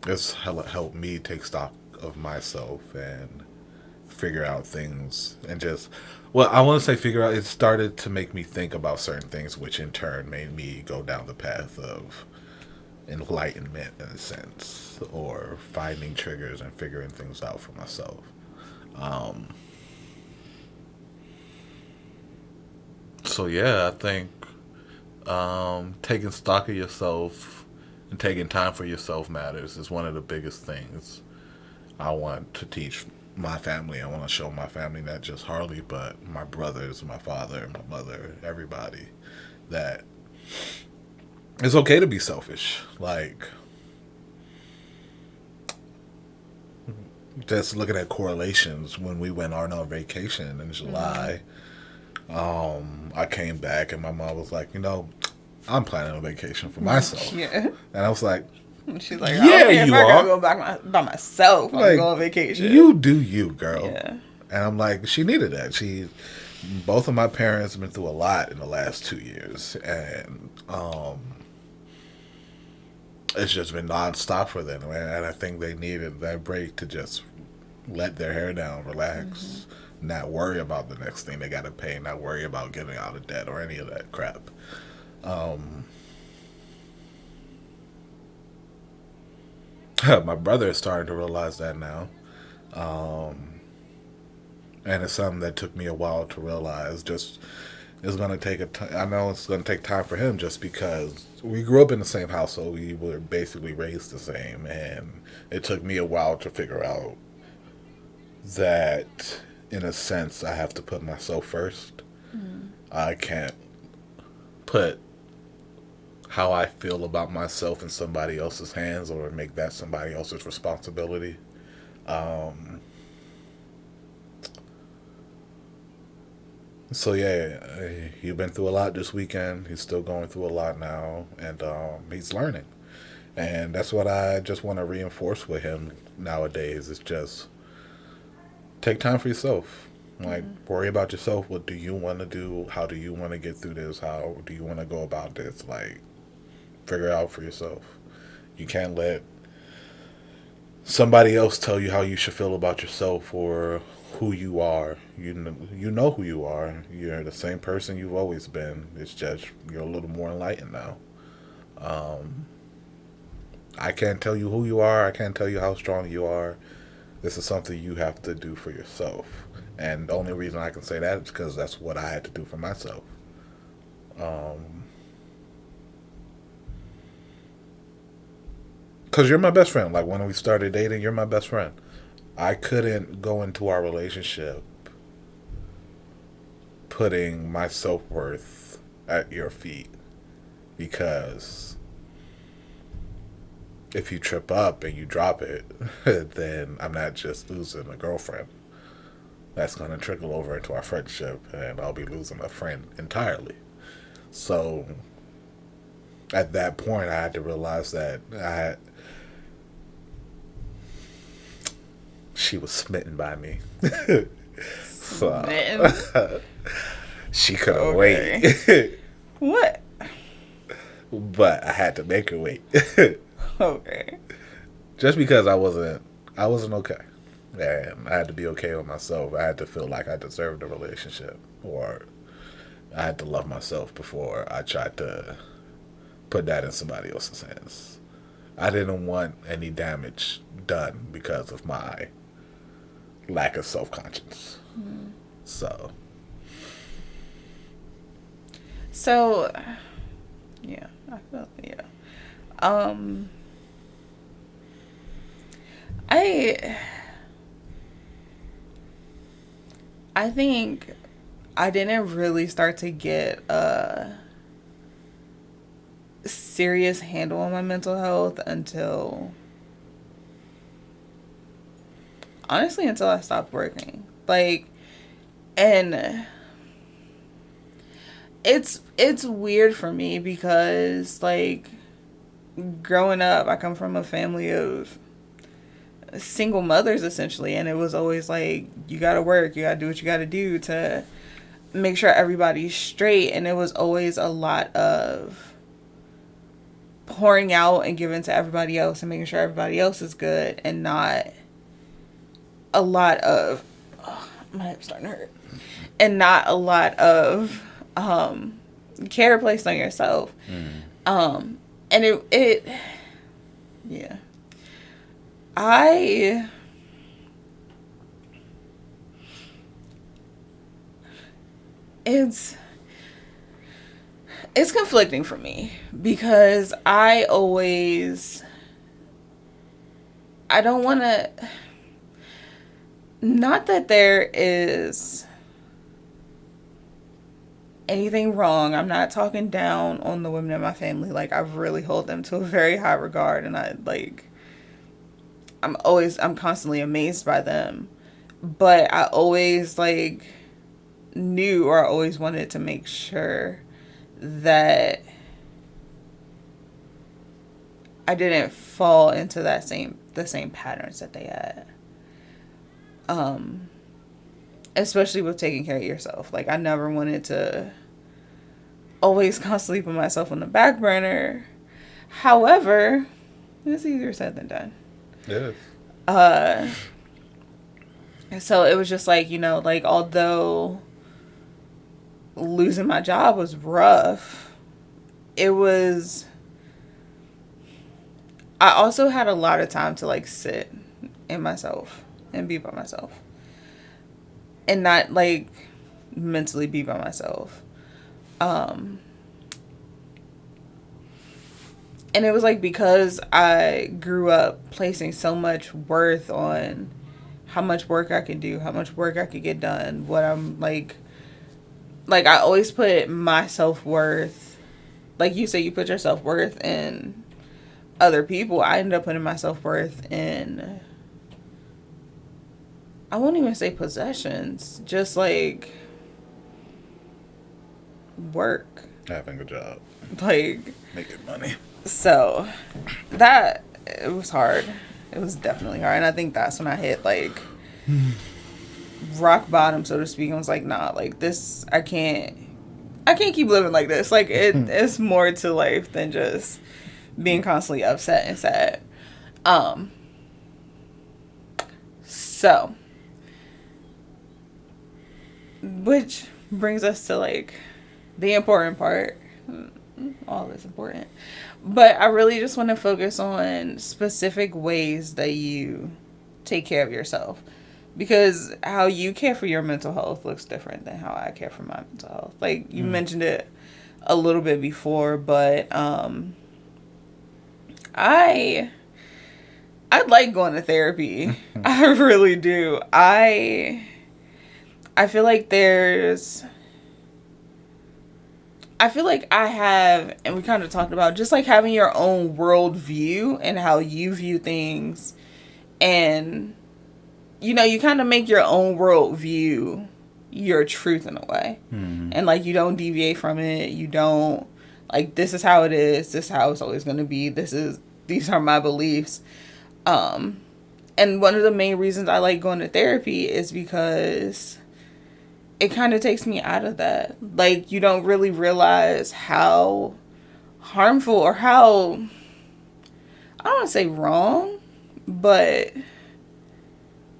it's helped me take stock of myself and figure out things, and just, well, I want to say figure out, it started to make me think about certain things, which in turn made me go down the path of enlightenment in a sense, or finding triggers and figuring things out for myself. So yeah, I think taking stock of yourself and taking time for yourself matters is one of the biggest things I want to teach my family. I want to show my family, not just Harley, but my brothers, my father, my mother, everybody, that it's okay to be selfish. Like, just looking at correlations, when we went on our vacation in July, I came back and my mom was like, I'm planning a vacation for myself. Yeah. And I was like, she's like, yeah, you I are. gotta go back by myself. I'm like, going on vacation. You do you, girl. Yeah. And I'm like, she needed that. Both of my parents have been through a lot in the last 2 years. And it's just been nonstop for them. And I think they needed that break to just let their hair down, relax, not worry about the next thing they got to pay, not worry about getting out of debt or any of that crap. My brother is starting to realize that now. And it's something that took me a while to realize. Just, it's going to take I know it's going to take time for him, just because we grew up in the same household. We were basically raised the same. And it took me a while to figure out that, in a sense, I have to put myself first. I can't put how I feel about myself in somebody else's hands or make that somebody else's responsibility. So yeah, he's been through a lot this weekend. He's still going through a lot now, and he's learning. And that's what I just want to reinforce with him nowadays, is just take time for yourself. Like, worry about yourself. What do you want to do? How do you want to get through this? How do you want to go about this? Like, figure it out for yourself. You can't let somebody else tell you how you should feel about yourself or who you are. You know who you are. You're the same person you've always been. It's just you're a little more enlightened now. I can't tell you who you are. I can't tell you how strong you are. This is something you have to do for yourself. And the only reason I can say that is because that's what I had to do for myself. Because you're my best friend. Like, when we started dating, you're my best friend. I couldn't go into our relationship putting my self-worth at your feet, because if you trip up and you drop it, then I'm not just losing a girlfriend. That's going to trickle over into our friendship, and I'll be losing a friend entirely. So at that point, I had to realize that she was smitten by me. So she couldn't wait. What? But I had to make her wait. Okay. Just because I wasn't okay. And I had to be okay with myself. I had to feel like I deserved a relationship, or I had to love myself before I tried to put that in somebody else's hands. I didn't want any damage done because of my lack of self-conscience. So Yeah, I feel, yeah. Um, I I think I didn't really start to get a serious handle on my mental health until, honestly, until I stopped working. Like, and it's weird for me because, like, growing up, I come from a family of single mothers essentially, and it was always like, you gotta work, you gotta do what you gotta do to make sure everybody's straight. And it was always a lot of pouring out and giving to everybody else and making sure everybody else is good, and not a lot of, oh, my hip's starting to hurt, and not a lot of care placed on yourself. And it yeah, I it's conflicting for me because I don't want to, not that there is anything wrong. I'm not talking down on the women in my family. Like, I really hold them to a very high regard, and I'm constantly amazed by them. But I always, like, knew, or I always wanted to make sure that I didn't fall into the same patterns that they had. Especially with taking care of yourself. Like, I never wanted to always constantly put myself on the back burner. However, it's easier said than done. Yeah. So it was just like, like, although losing my job was rough, I also had a lot of time to, like, sit in myself and be by myself. And not, like, mentally be by myself. And it was, like, because I grew up placing so much worth on how much work I could do, how much work I could get done, what I'm, like, I always put my self-worth, like you say, you put your self-worth in other people. I ended up putting my self-worth in, I won't even say possessions, just, like, work. Having a job. Like, making money. So, that, it was hard. It was definitely hard. And I think that's when I hit, like, rock bottom, so to speak. I was like, nah, like, this, I can't keep living like this. Like, it's more to life than just being constantly upset and sad. So, which brings us to, like, the important part. All is important. But I really just want to focus on specific ways that you take care of yourself. Because how you care for your mental health looks different than how I care for my mental health. Like, you mentioned it a little bit before, but I like going to therapy. I really do. I feel like I have, and we kind of talked about, just like having your own world view and how you view things. And, you kind of make your own world view your truth in a way. Mm-hmm. And, like, you don't deviate from it. You don't, like, this is how it is. This is how it's always going to be. These are my beliefs. And one of the main reasons I like going to therapy is because it kind of takes me out of that. Like, you don't really realize how harmful, or how, I don't want to say wrong, but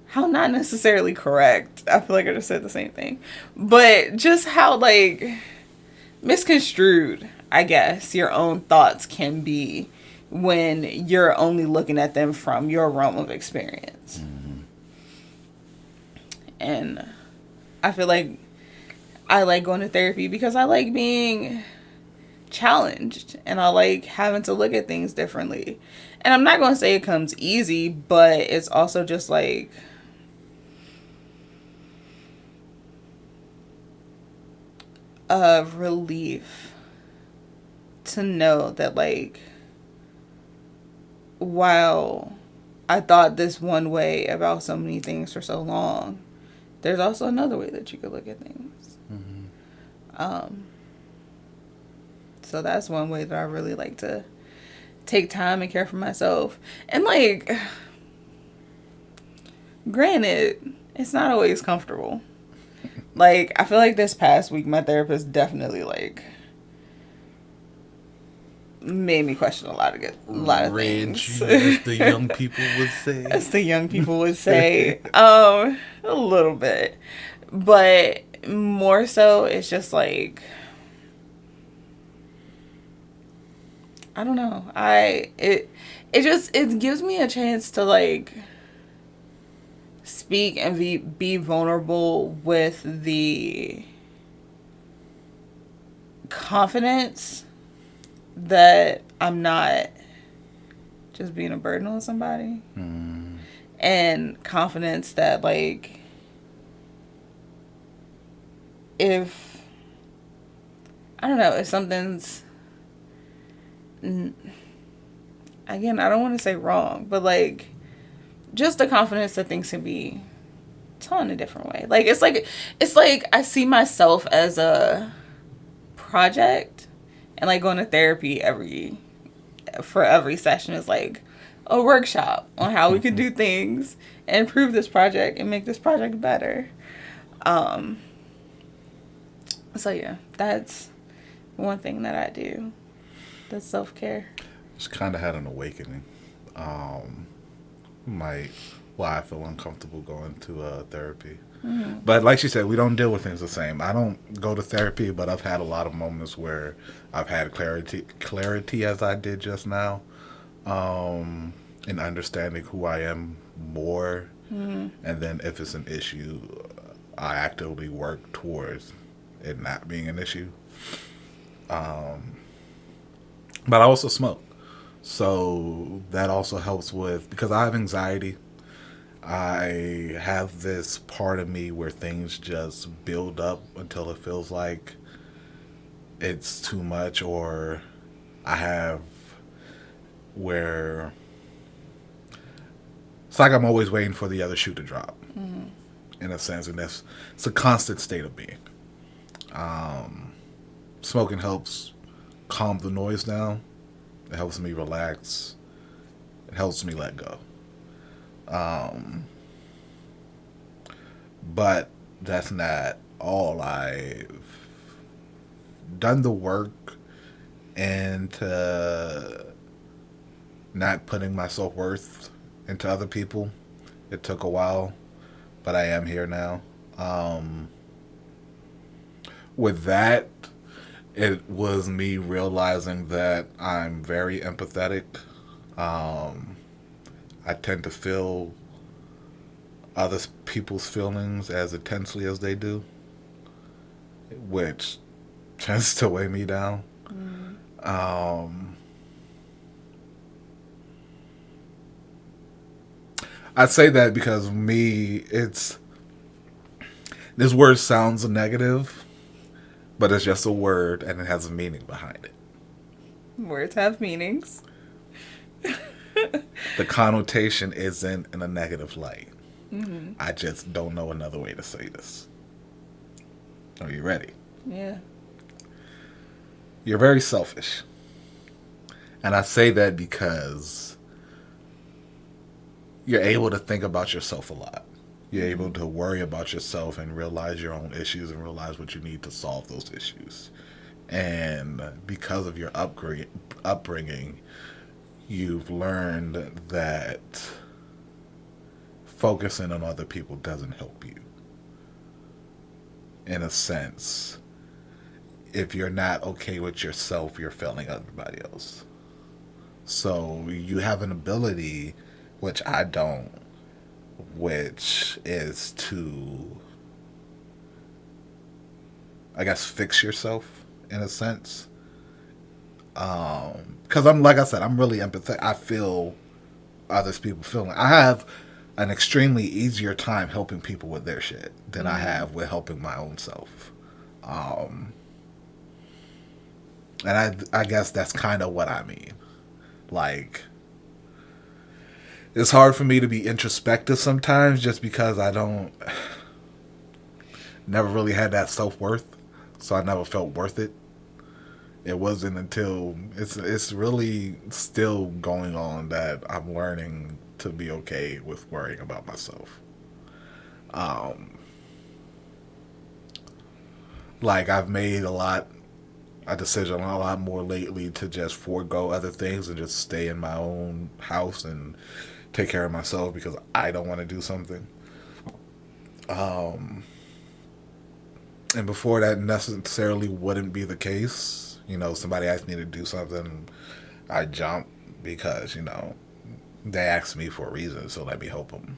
how not necessarily correct. I feel like I just said the same thing. But just how, like, misconstrued, I guess, your own thoughts can be when you're only looking at them from your realm of experience. Mm-hmm. And I feel like I like going to therapy because I like being challenged, and I like having to look at things differently. And I'm not going to say it comes easy, but it's also just like a relief to know that, like, while I thought this one way about so many things for so long, there's also another way that you could look at things. So that's one way that I really like to take time and care for myself. And, like, granted, it's not always comfortable. Like, I feel like this past week, my therapist definitely, like, made me question a lot of things. As the young people would say. As the young people would say. A little bit. But more so, it's just like, I don't know. It gives me a chance to, like, speak and be vulnerable with the confidence that I'm not just being a burden on somebody. And confidence that, like, if, I don't know, if something's, again, I don't want to say wrong, but, like, just the confidence that things can be told in a different way. Like, it's like I see myself as a project, and, like, going to therapy for every session is like a workshop on how we can do things and improve this project and make this project better. So yeah, that's one thing that I do. That's self-care. Just kind of had an awakening. Why I feel uncomfortable going to therapy. But like she said, we don't deal with things the same. I don't go to therapy, but I've had a lot of moments where I've had clarity as I did just now, in understanding who I am more. And then if it's an issue, I actively work towards it not being an issue. But I also smoke. So that also helps with, because I have anxiety. I have this part of me where things just build up until it feels like it's too much, or I have where it's like I'm always waiting for the other shoe to drop, in a sense, and it's a constant state of being. Smoking helps calm the noise down. It helps me relax. It helps me let go. But that's not all. I've done the work into not putting my self-worth into other people. It took a while, but I am here now. With that, it was me realizing that I'm very empathetic. I tend to feel other people's feelings as intensely as they do, which tends to weigh me down. I say that because this word sounds negative, but it's just a word and it has a meaning behind it. Words have meanings. The connotation isn't in a negative light. I just don't know another way to say this. Are you ready? Yeah. You're very selfish. And I say that because you're able to think about yourself a lot. You're able to worry about yourself and realize your own issues and realize what you need to solve those issues. And because of your upbringing, you've learned that focusing on other people doesn't help you. In a sense, if you're not okay with yourself, you're failing everybody else. So you have an ability, which I don't, which is to, I guess, fix yourself in a sense. Because I'm, like I said, I'm really empathetic. I feel others people feeling. I have an extremely easier time helping people with their shit than I have with helping my own self. And I guess that's kind of what I mean. Like, it's hard for me to be introspective sometimes just because I don't never really had that self-worth, so I never felt worth it. It wasn't until it's really still going on that I'm learning to be okay with worrying about myself. Like, I've made a decision a lot more lately to just forego other things and just stay in my own house and take care of myself because I don't want to do something. And before that necessarily wouldn't be the case. You know, somebody asked me to do something, I jump because, you know, they asked me for a reason, so let me help them.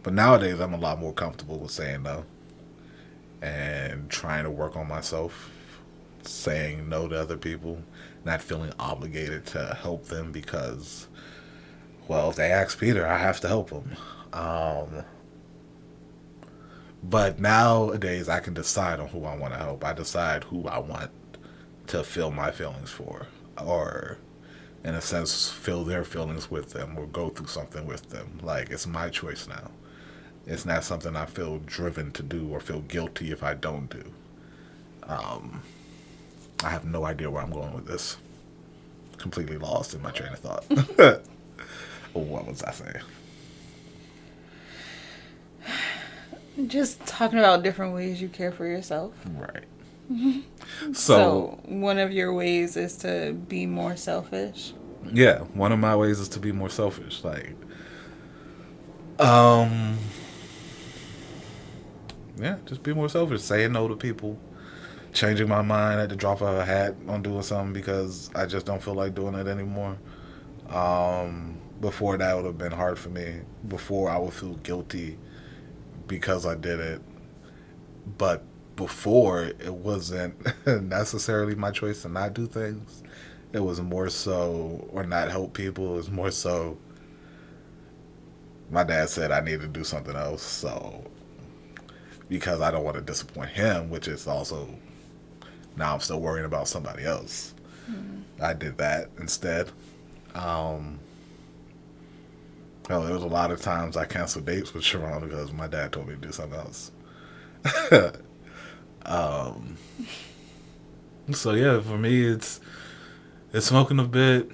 But nowadays, I'm a lot more comfortable with saying no and trying to work on myself, saying no to other people, not feeling obligated to help them because, well, if they ask Peter, I have to help them. But nowadays, I can decide on who I want to help. I decide who I want to feel my feelings for, or in a sense, feel their feelings with them, or go through something with them. Like, it's my choice now. It's not something I feel driven to do or feel guilty if I don't do. I have no idea where I'm going with this. Completely lost in my train of thought. What was I saying? Just talking about different ways you care for yourself. Right. So one of your ways is to be more selfish. Yeah, one of my ways is to be more selfish. Like, yeah, just be more selfish. Saying no to people. Changing my mind at the drop of a hat on doing something because I just don't feel like doing it anymore. Before that would have been hard for me. Before I would feel guilty because I did it. But before, it wasn't necessarily my choice to not do things. It was more so, or not help people. It was more so, my dad said I needed to do something else. So, because I don't want to disappoint him, which is also, now I'm still worrying about somebody else. I did that instead. Well, there was a lot of times I canceled dates with Cherron because my dad told me to do something else. So yeah, for me, it's smoking a bit,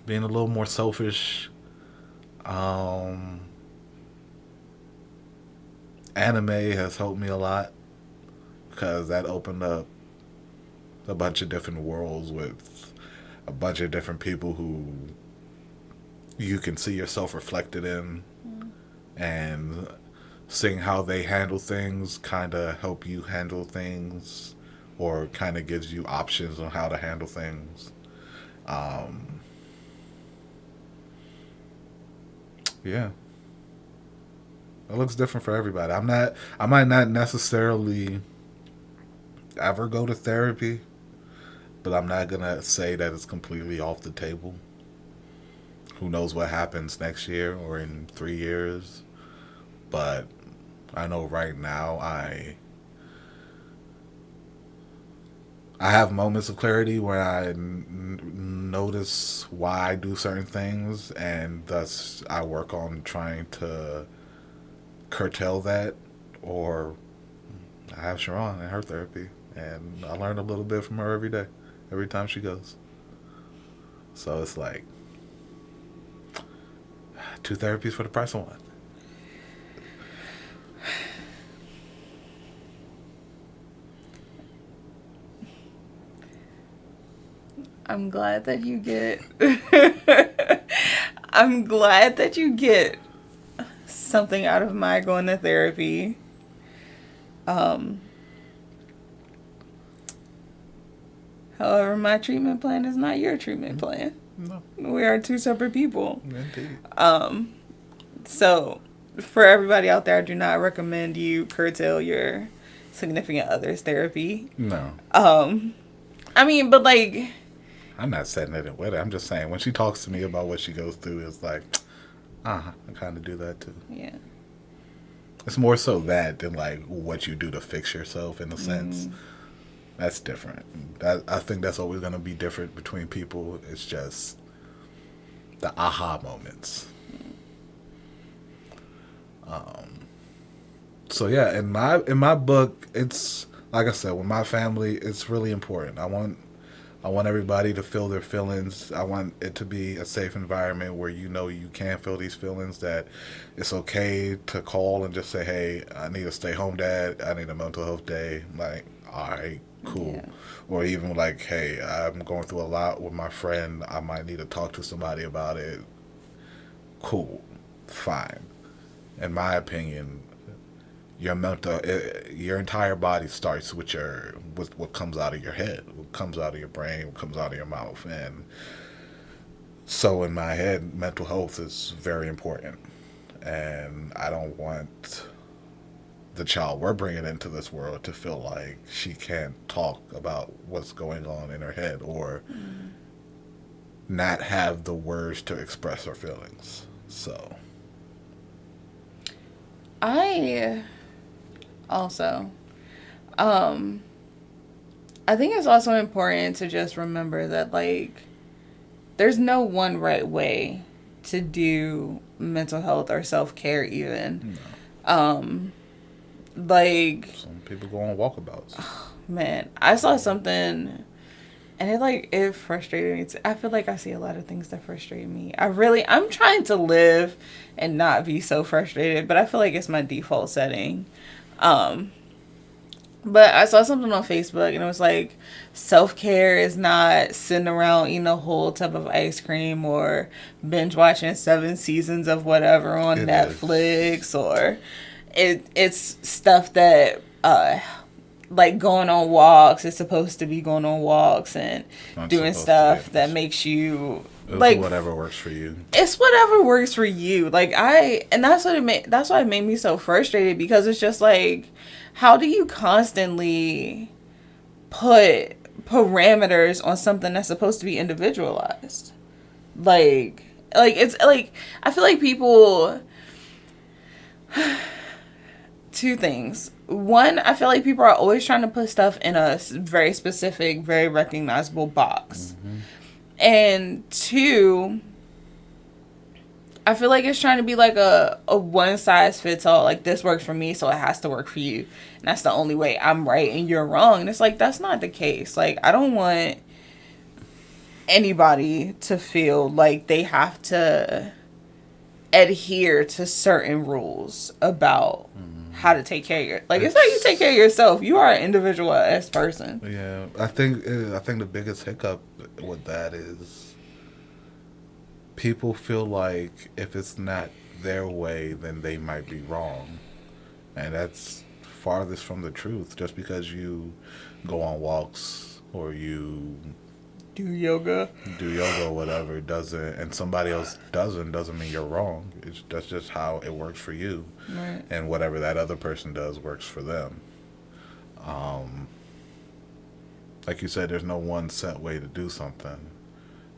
being a little more selfish. Anime has helped me a lot because that opened up a bunch of different worlds with a bunch of different people who you can see yourself reflected in, and seeing how they handle things kind of help you handle things, or kind of gives you options on how to handle things. Yeah, it looks different for everybody. I might not necessarily ever go to therapy, but I'm not gonna say that it's completely off the table. Who knows what happens next year or in 3 years? But I know right now I have moments of clarity where I notice why I do certain things, and thus I work on trying to curtail that. Or I have Sharon in her therapy, and I learn a little bit from her every day, every time she goes. So it's like 2 therapies for the price of 1. I'm glad that you get I'm glad that you get something out of my going to therapy. However, my treatment plan is not your treatment plan. No. We are 2 separate people. Indeed. So for everybody out there, I do not recommend you curtail your significant other's therapy. No. I mean, but like, I'm not setting it with her. I'm just saying when she talks to me about what she goes through, it's like, I kind of do that too. yeah. It's more so that than like what you do to fix yourself in a sense. That's different. I think that's always going to be different between people. It's just the aha moments. So yeah, in my book, it's like I said, with my family, it's really important. I want everybody to feel their feelings. I want it to be a safe environment where you know you can feel these feelings, that it's okay to call and just say, hey, I need to stay home, Dad. I need a mental health day. Like, all right, cool. Yeah. Or even like, hey, I'm going through a lot with my friend. I might need to talk to somebody about it. Cool. Fine. In my opinion, your entire body starts with what comes out of your head, what comes out of your brain, what comes out of your mouth. And so in my head, mental health is very important. And I don't want the child we're bringing into this world to feel like she can't talk about what's going on in her head, or not have the words to express her feelings. So I also, I think it's also important to just remember that, like, there's no one right way to do mental health or self-care even. no. Like, Some people go on walkabouts. man, I saw something and it frustrated me. I feel like I see a lot of things that frustrate me. I'm trying to live and not be so frustrated, but I feel like it's my default setting. But I saw something on Facebook and it was like, self-care is not sitting around eating a whole tub of ice cream or binge watching 7 seasons of whatever on It Netflix is. or it's stuff that like going on walks. It's supposed to be going on walks and Not doing supposed stuff to be. that makes you It's like whatever works for you. it's whatever works for you. Like that's why it made me so frustrated, because it's just like, how do you constantly put parameters on something that's supposed to be individualized? Like it's like, I feel like people, two things. One, I feel like people are always trying to put stuff in a very specific, very recognizable box. And two, I feel like it's trying to be like a one size fits all. Like, this works for me, so it has to work for you. And that's the only way I'm right and you're wrong. And it's like, that's not the case. Like, I don't want anybody to feel like they have to adhere to certain rules about how to take care of your, like, it's how you take care of yourself. You are an individualized person. Yeah, I think the biggest hiccup with that is people feel like if it's not their way, then they might be wrong, and that's farthest from the truth. Just because you go on walks or you Do yoga. do yoga or whatever doesn't, and somebody else doesn't mean you're wrong. That's just how it works for you, Right. and whatever that other person does works for them. Like you said, there's no one set way to do something.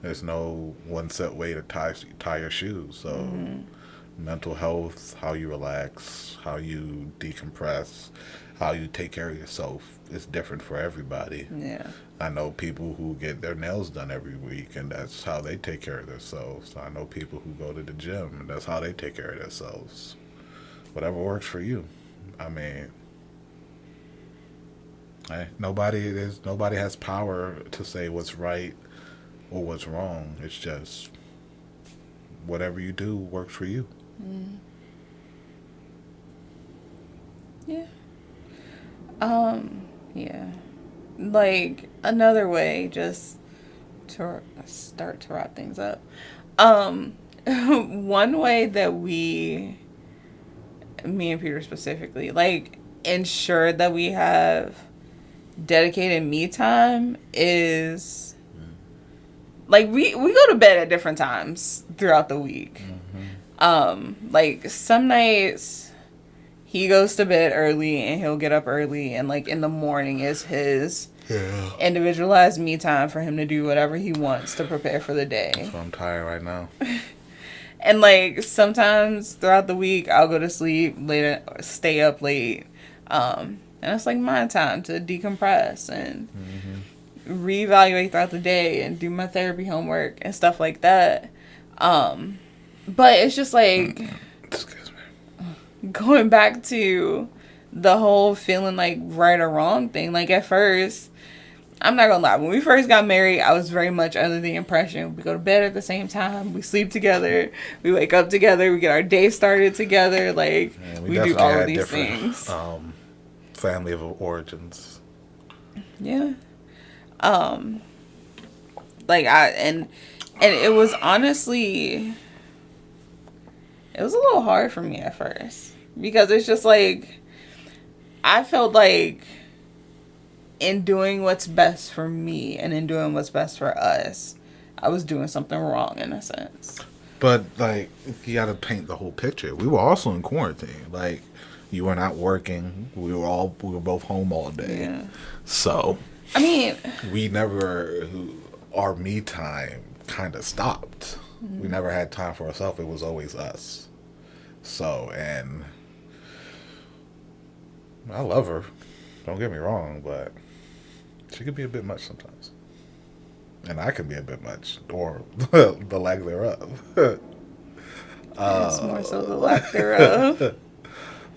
There's no one set way to tie your shoes. So mental health, how you relax, how you decompress, how you take care of yourself is different for everybody. Yeah. I know people who get their nails done every week, and that's how they take care of themselves. I know people who go to the gym, and that's how they take care of themselves. Whatever works for you. I mean, nobody has power to say what's right or what's wrong. It's just whatever you do works for you. Yeah. Yeah. Like, another way, just to start to wrap things up. One way that me and Peter specifically, like, ensure that we have dedicated me time is, like, we go to bed at different times throughout the week. Like, some nights he goes to bed early and he'll get up early, and like in the morning is his Yeah. Individualized me time for him to do whatever he wants to prepare for the day. That's why I'm tired right now. And like sometimes throughout the week, I'll go to sleep late, stay up late, and it's like my time to decompress and reevaluate throughout the day and do my therapy homework and stuff like that. But it's just like Excuse me. going back to the whole feeling like right or wrong thing. Like at first, I'm not gonna lie, when we first got married, I was very much under the impression we go to bed at the same time, we sleep together, we wake up together, we get our day started together, like we do all of these things. Family of origins. Yeah. Like and it was honestly, it was a little hard for me at first because it's just like I felt like in doing what's best for me and in doing what's best for us, I was doing something wrong in a sense. But like, you got to paint the whole picture. We were also in quarantine. Like, you were not working. We were both home all day. Yeah. So, I mean, our me time kind of stopped. We never had time for ourselves. It was always us. So, and I love her. Don't get me wrong, but she could be a bit much sometimes. And I could be a bit much, or the lack thereof. it's more so the lack thereof.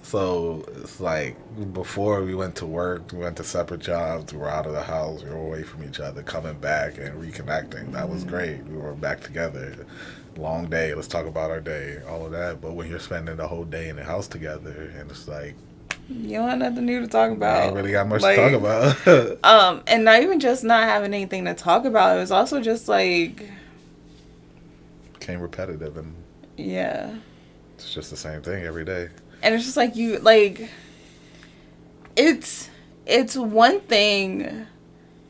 So it's like before we went to work, we went to separate jobs, we were out of the house, we were away from each other, coming back and reconnecting. That was great. We were back together. Long day, let's talk about our day, all of that. But when you're spending the whole day in the house together, and it's like, you don't have nothing new to talk about. I ain't really got much to talk about. And not even just not having anything to talk about. It was also just like became repetitive, and yeah, it's just the same thing every day. And it's just like you like. It's one thing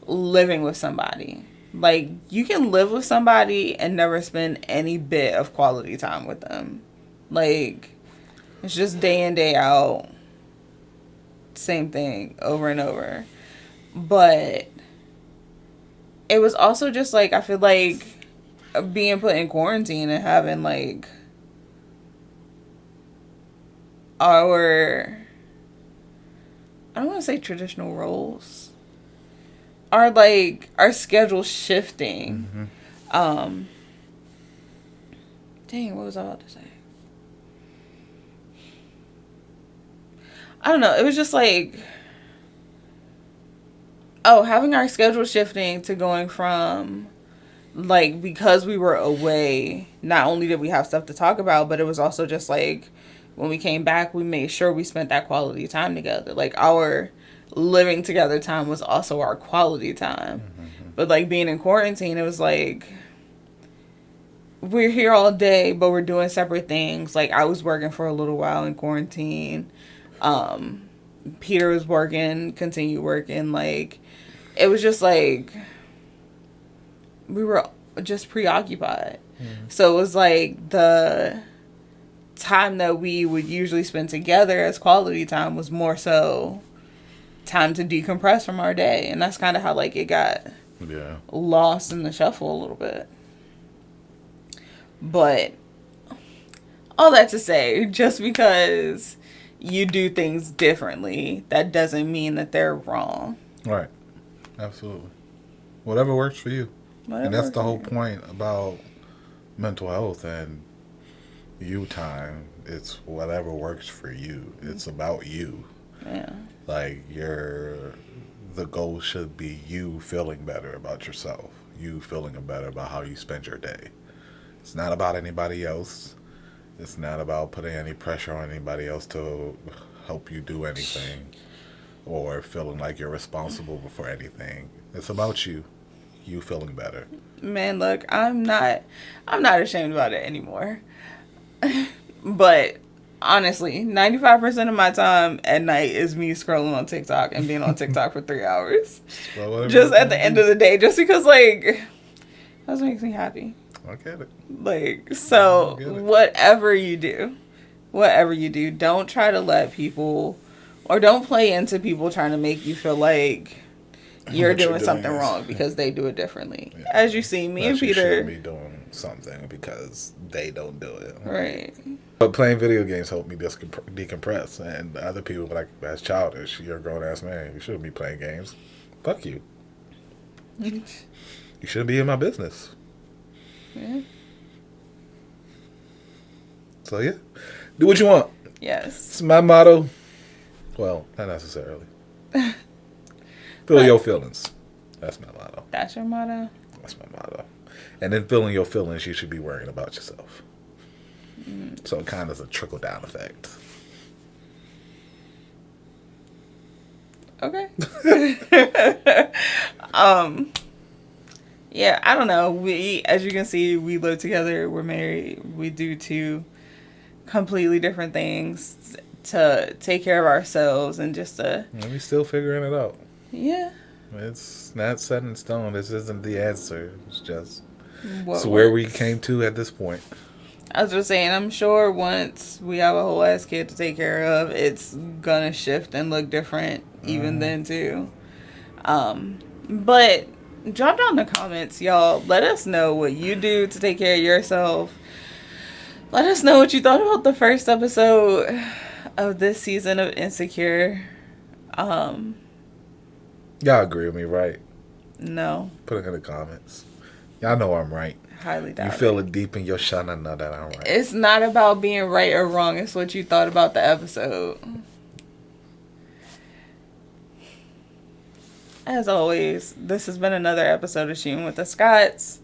living with somebody. Like you can live with somebody and never spend any bit of quality time with them. Like it's just day in day out. Same thing over and over. But it was also just like I feel like being put in quarantine and having like our, I don't want to say traditional roles, are like our schedule shifting. Dang, what was I about to say? I don't know. It was just like, having our schedule shifting to going from, like, because we were away, not only did we have stuff to talk about, but it was also just like, when we came back, we made sure we spent that quality time together. Like, our living together time was also our quality time. But, like, being in quarantine, it was like, we're here all day, but we're doing separate things. Like, I was working for a little while in quarantine. Peter was working, continued working. Like, it was just like we were just preoccupied. So it was like the time that we would usually spend together as quality time was more so time to decompress from our day. And that's kind of how like it got lost in the shuffle a little bit. But all that to say, just because you do things differently, that doesn't mean that they're wrong. Right. Absolutely. Whatever works for you. And that's the whole point about mental health and you time. It's whatever works for you. It's about you. Yeah. Like the goal should be you feeling better about yourself. You feeling better about how you spend your day. It's not about anybody else. It's not about putting any pressure on anybody else to help you do anything or feeling like you're responsible for anything. It's about you. You feeling better. Man, look, I'm not ashamed about it anymore. But honestly, 95% of my time at night is me scrolling on TikTok and being on TikTok for 3 hours. Just at the end of the day, just because like that makes me happy. I get it. Like, so whatever you do, don't try to let people, or don't play into people trying to make you feel like you're What you're doing something doing is- wrong because they do it differently. Yeah. As you see, me and That you Peter. shouldn't be doing something because they don't do it. Right. But playing video games helped me decompress. And other people like, that's childish. You're a grown ass man. You shouldn't be playing games. Fuck you. You shouldn't be in my business. Yeah. So yeah, do what you want. Yes. It's my motto. Well, not necessarily. Feel your feelings. That's my motto. That's your motto? That's my motto. And then feeling your feelings, you should be worrying about yourself. So it kind of is a trickle down effect. Okay. Yeah, I don't know. We, as you can see, we live together. We're married. We do two completely different things to take care of ourselves and just to. And we still figuring it out. Yeah. It's not set in stone. This isn't the answer. It's just What it's where works. we came to at this point. I was just saying, I'm sure once we have a whole ass kid to take care of, it's gonna shift and look different even then too. But drop down in the comments, y'all. Let us know what you do to take care of yourself. Let us know what you thought about the first episode of this season of Insecure. Y'all agree with me, right? No, Put it in the comments. Y'all know I'm right. highly doubt You it. feel it deep in your shana know that I'm right. It's not about being right or wrong. It's what you thought about the episode. As always, this has been another episode of Shootin with the Scots.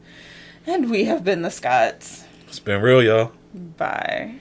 And we have been the Scots. It's been real, y'all. Bye.